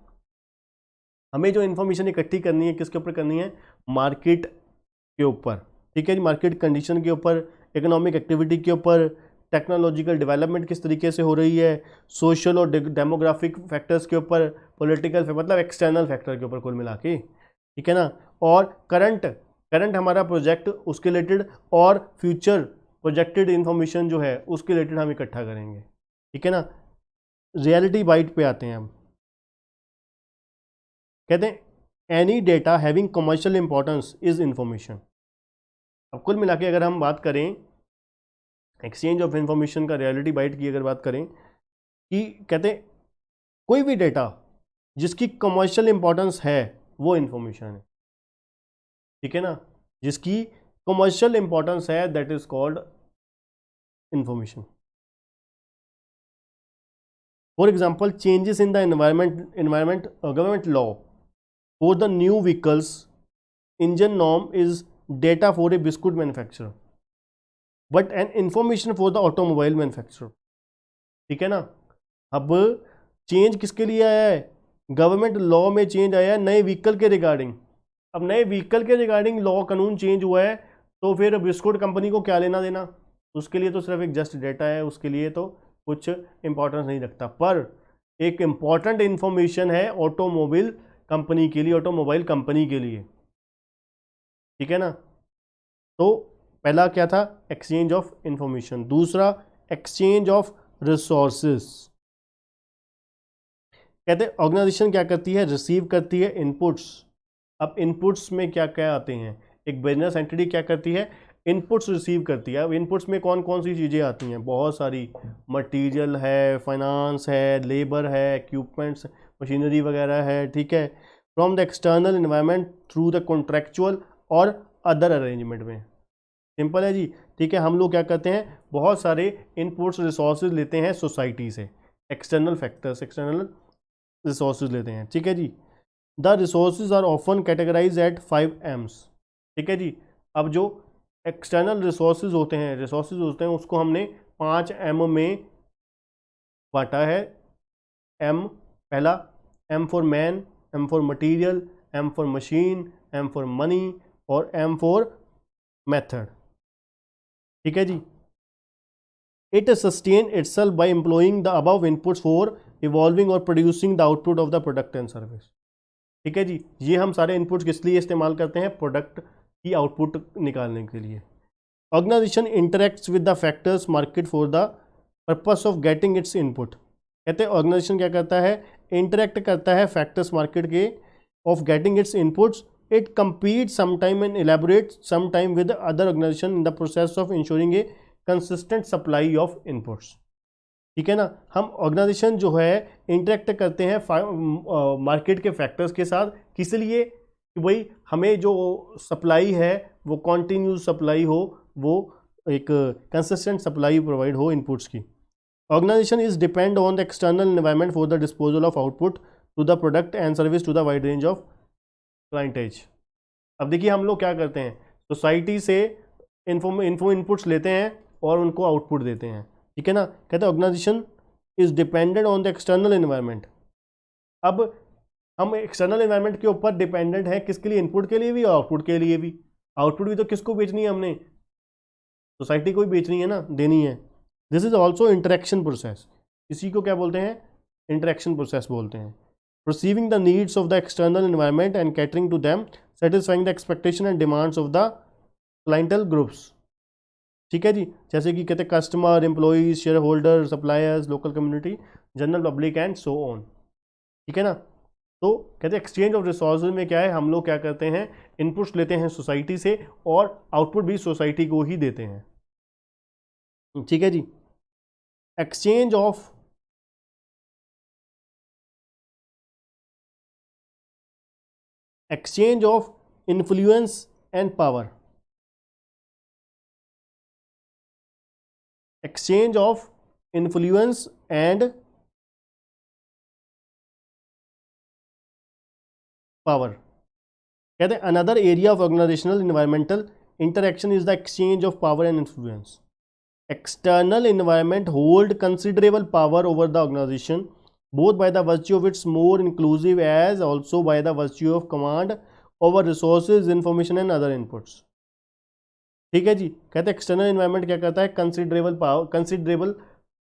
हमें जो इंफॉर्मेशन इकट्ठी करनी है किसके ऊपर करनी है, मार्केट के ऊपर, ठीक है जी, मार्केट कंडीशन के ऊपर, इकोनॉमिक एक्टिविटी के ऊपर, टेक्नोलॉजिकल डेवलपमेंट किस तरीके से हो रही है, सोशल और डेमोग्राफिक फैक्टर्स के ऊपर, पॉलिटिकल मतलब एक्सटर्नल फैक्टर के ऊपर कुल मिला के, ठीक है ना, और करंट हमारा प्रोजेक्ट उसके रिलेटेड और फ्यूचर प्रोजेक्टेड इंफॉर्मेशन जो है उसके रिलेटेड हम इकट्ठा करेंगे, ठीक है ना। रियलिटी बाइट पे आते हैं हम, कहते हैं any data having commercial importance is information. अब कुल मिला के अगर हम बात करें एक्सचेंज ऑफ इंफॉर्मेशन का, रियलिटी बाइट की अगर बात करें कि कहते हैं कोई भी डेटा जिसकी कमर्शियल इंपॉर्टेंस है वो इंफॉर्मेशन है, ठीक है ना, जिसकी कमर्शियल इंपॉर्टेंस है that is called information. For example changes in the environment government law for the new vehicles engine norm is data for a biscuit manufacturer but an information for the automobile manufacturer, ठीक है ना। अब change किसके लिए आया है, government law में change आया है नए व्हीकल के रिगार्डिंग। अब नए व्हीकल के रिगार्डिंग लॉ कानून चेंज हुआ है तो फिर बिस्कुट कंपनी को क्या लेना देना, उसके लिए तो सिर्फ एक जस्ट डेटा है, उसके लिए तो कुछ इंपॉर्टेंस नहीं रखता, पर एक इंपॉर्टेंट इंफॉर्मेशन है ऑटोमोबाइल कंपनी के लिए, ठीक है ना। तो पहला क्या था, एक्सचेंज ऑफ इंफॉर्मेशन। दूसरा एक्सचेंज ऑफ रिसोर्सेस। कहते हैं ऑर्गेनाइजेशन क्या करती है, रिसीव करती है इनपुट्स। अब इनपुट्स में क्या क्या आते हैं, एक बिजनेस एंटिटी क्या करती है, इनपुट्स रिसीव करती है। अब इनपुट्स में कौन कौन सी चीज़ें आती हैं, बहुत सारी, मटेरियल है, फाइनेंस है, लेबर है, इक्विपमेंट्स, मशीनरी वगैरह है, ठीक है, from the external environment through the contractual और अदर अरेंजमेंट में। सिंपल है जी, ठीक है। हम लोग क्या करते हैं, बहुत सारे इनपुट्स रिसोर्सेज लेते हैं सोसाइटी से, एक्सटर्नल फैक्टर्स, एक्सटर्नल रिसोर्सेज लेते हैं, ठीक है जी। The resources are often categorise at 5 M's, ठीक है जी। अब जो एक्सटर्नल रिसोर्सेज होते हैं उसको हमने 5 M में बांटा है। M पहला, M for man, M for material, M for machine, M for money और M फॉर मेथड, ठीक है जी। It sustain itself by employing the above inputs for evolving or producing the output of the product and service, ठीक है जी। ये हम सारे inputs किस लिए इस्तेमाल करते हैं, प्रोडक्ट की आउटपुट निकालने के लिए। Organisation interacts with the factors market for the purpose of getting its input. कहते हैं ऑर्गेनाइजेशन क्या करता है, इंटरेक्ट करता है फैक्टर्स मार्केट के ऑफ getting its inputs. It compete sometime and elaborate sometime with other organisation in the process of ensuring a consistent supply of inputs, ठीक है ना। हम ऑर्गेनाइजेशन जो है इंटरेक्ट करते हैं मार्केट के फैक्टर्स के साथ, किस लिए, कि भाई हमें जो सप्लाई है वो कॉन्टीन्यूस सप्लाई हो, वो एक कंसिस्टेंट सप्लाई प्रोवाइड हो इनपुट्स की। Organisation is depend on the external environment for the disposal of output to the product and service to the wide range of clientage. अब देखिए हम लोग क्या करते हैं, सोसाइटी से इन्फो इनपुट्स लेते हैं और उनको आउटपुट देते हैं, ठीक है ना। कहते हैं organisation is dependent on the external environment. अब हम एक्सटर्नल एनवायरनमेंट के ऊपर डिपेंडेंट है, किसके लिए, इनपुट के लिए भी और आउटपुट के लिए भी। आउटपुट भी तो किसको बेचनी है, हमने सोसाइटी को ही बेचनी है ना, देनी है। This is also interaction process, इसी को क्या बोलते हैं, इंटरेक्शन प्रोसेस बोलते हैं। perceiving the needs of the external environment and catering to them, satisfying the expectation and demands of the clientele groups। ठीक है जी, जैसे कि कहते हैं customer, employees, share holder, suppliers, local community, general public and so on, ठीक है ना। तो कहते हैं एक्सचेंज ऑफ रिसोर्सेज में क्या है, हम लोग क्या करते हैं, इनपुट्स लेते हैं सोसाइटी से और आउटपुट भी सोसाइटी को ही देते हैं, ठीक है जी। Exchange of influence and power, exchange of influence and power. कहते हैं another area of organisational environmental interaction is the exchange of power and influence. External environment hold considerable power over the organisation both by the virtue of its more inclusive as also by the virtue of command over resources, information and other inputs। ठीक है जी, कहते हैं external environment क्या करता है, considerable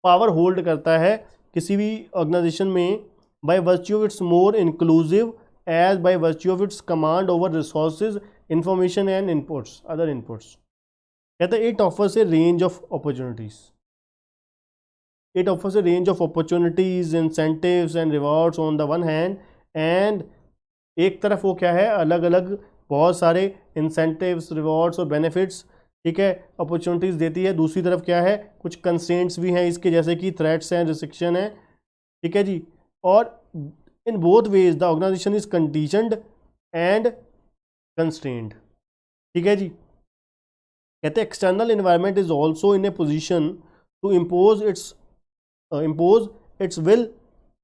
power hold करता है किसी भी ऑर्गेनाइजेशन में, by virtue of its more inclusive as by virtue of its command over resources, information and inputs, other inputs. कहते हैं it offers a range of opportunities, it offers a range of opportunities, incentives and rewards on the one hand, and एक तरफ वो क्या है, अलग अलग बहुत सारे incentives, rewards और benefits, ठीक है, अपॉर्चुनिटीज़ देती है। दूसरी तरफ क्या है, कुछ कंस्ट्रेंट्स भी हैं इसके, जैसे कि थ्रेट्स हैं, रिस्ट्रिक्शन है, ठीक है जी। और in both ways the organisation is conditioned and constrained, ठीक है जी। कहते हैं external environment is also in a position to impose its will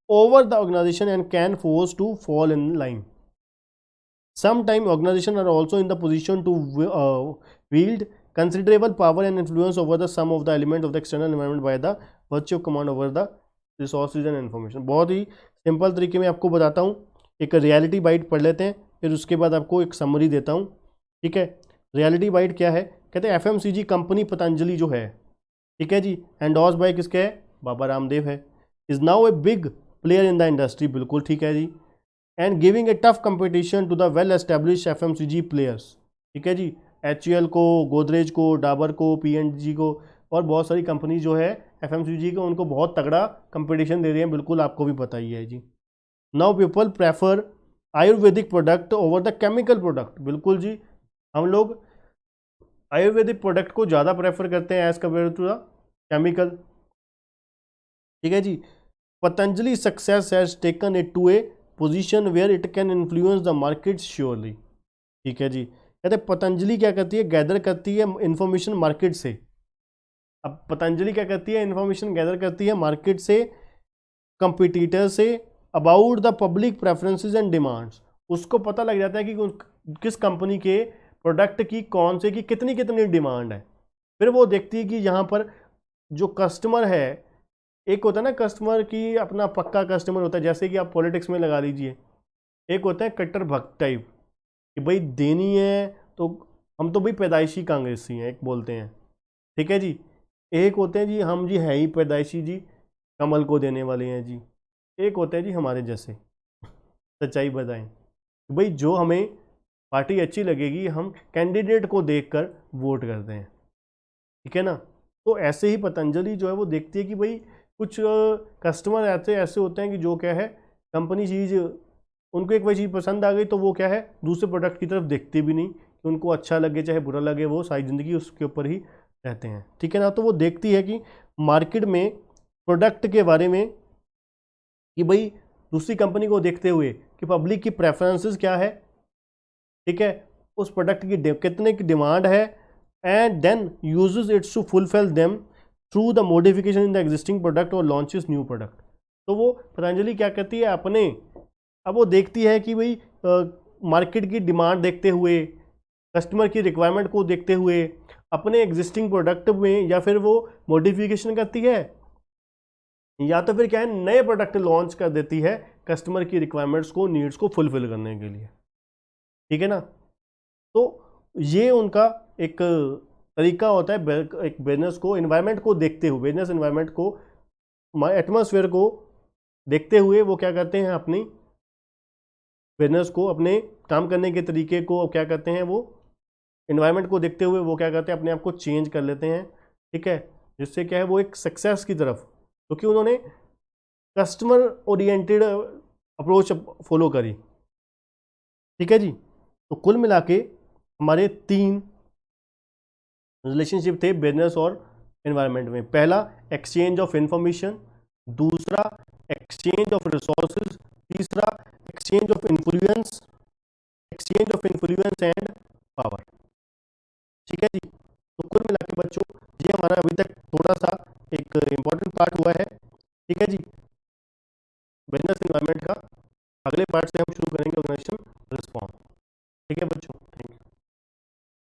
over the organization and can force to fall in line. Sometimes organizations are also in the position to wield considerable power and influence over the sum of the element of the external environment by the virtue of command over the resources and information। बहुत ही simple तरीके में आपको बताता हूँ, एक reality bite पढ़ लेते हैं, फिर उसके बाद आपको एक समरी देता हूँ, ठीक है। रियलिटी बाइट क्या है, कहते हैं FMCG कंपनी पतंजलि जो है, ठीक है जी, एंडोर्स बाय किसके है, बाबा रामदेव है, is now a big player in the industry, बिल्कुल ठीक है जी, and giving a tough competition to the well establish FMCG players, ठीक है जी, HUL को, गोदरेज को, डाबर को, P&G को और बहुत सारी कंपनी जो है FMCG को, उनको बहुत तगड़ा कंपटीशन दे रही है, बिल्कुल आपको भी पता ही है जी। Now people prefer ayurvedic product over the chemical product, बिल्कुल जी, हम लोग आयुर्वेदिक प्रोडक्ट को ज़्यादा प्रेफर करते हैं as compare to the chemical, ठीक है जी। Patanjali success has taken it to a position where it can influence the market surely, ठीक है जी। कहते पतंजलि क्या करती है, गैदर करती है इंफॉर्मेशन मार्केट से। अब पतंजलि क्या करती है, इंफॉर्मेशन गैदर करती है मार्केट से, कंपिटिटर से, about the public preferences and demands. उसको पता लग जाता है कि किस कंपनी के प्रोडक्ट की कौन से की कितनी कितनी डिमांड है। फिर वो देखती है कि यहाँ पर जो कस्टमर है, एक होता है ना कस्टमर की अपना पक्का कस्टमर होता है, जैसे कि आप पॉलिटिक्स में लगा लीजिए, एक होता है कट्टर भक्त टाइप कि भाई देनी है तो हम तो भाई पैदाइशी कांग्रेसी हैं, एक बोलते हैं, ठीक है जी। एक होते हैं जी हम जी है ही पैदाइशी जी, कमल को देने वाले हैं जी। एक होते हैं जी हमारे जैसे, सच्चाई बताएं भाई, जो हमें पार्टी अच्छी लगेगी हम कैंडिडेट को देखकर वोट करते हैं, ठीक है ना। तो ऐसे ही पतंजलि जो है वो देखती है कि भाई कुछ कस्टमर ऐसे होते हैं कि जो क्या है, कंपनी चीज़ उनको एक वही चीज़ पसंद आ गई तो वो क्या है, दूसरे प्रोडक्ट की तरफ देखते भी नहीं, कि उनको अच्छा लगे चाहे बुरा लगे, वो सारी ज़िंदगी उसके ऊपर ही रहते हैं, ठीक है ना। तो वो देखती है कि मार्केट में प्रोडक्ट के बारे में कि भाई दूसरी कंपनी को देखते हुए कि पब्लिक की प्रेफरेंसेस क्या है, ठीक है, उस प्रोडक्ट की कितने की डिमांड है, and then uses its to fulfil them through the modification in the existing product और लॉन्चेस न्यू प्रोडक्ट। तो वो पतंजलि क्या करती है अपने, अब वो देखती है कि भाई मार्केट की डिमांड देखते हुए, कस्टमर की रिक्वायरमेंट को देखते हुए अपने एग्जिस्टिंग प्रोडक्ट में या फिर वो मॉडिफिकेशन करती है, या तो फिर क्या है नए प्रोडक्ट लॉन्च कर देती है कस्टमर की रिक्वायरमेंट्स को, नीड्स को फुलफिल करने के लिए। ठीक है ना, तो ये उनका एक तरीका होता है एक बिजनेस को, एनवायरनमेंट को देखते हुए, बिजनेस एनवायरनमेंट को, एटमॉस्फेयर को देखते हुए वो क्या करते हैं, अपनी बिजनेस को, अपने काम करने के तरीके को क्या करते हैं, वो एनवायरनमेंट को देखते हुए वो क्या करते हैं, अपने आप को चेंज कर लेते हैं। ठीक है, जिससे क्या है वो एक सक्सेस की तरफ, क्योंकि उन्होंने कस्टमर ओरिएंटेड अप्रोच फॉलो करी। ठीक है जी, तो कुल मिला के हमारे 3 रिलेशनशिप थे बिजनेस और एनवायरनमेंट में। पहला एक्सचेंज ऑफ इंफॉर्मेशन, दूसरा एक्सचेंज ऑफ रिसोर्सेज, तीसरा exchange of influence, and power. ठीक है जी, तो कुल मिला के बच्चों ये हमारा अभी तक थोड़ा सा एक इम्पॉर्टेंट पार्ट हुआ है। ठीक है जी, बिजनेस एनवायरनमेंट का। अगले पार्ट से हम शुरू करेंगे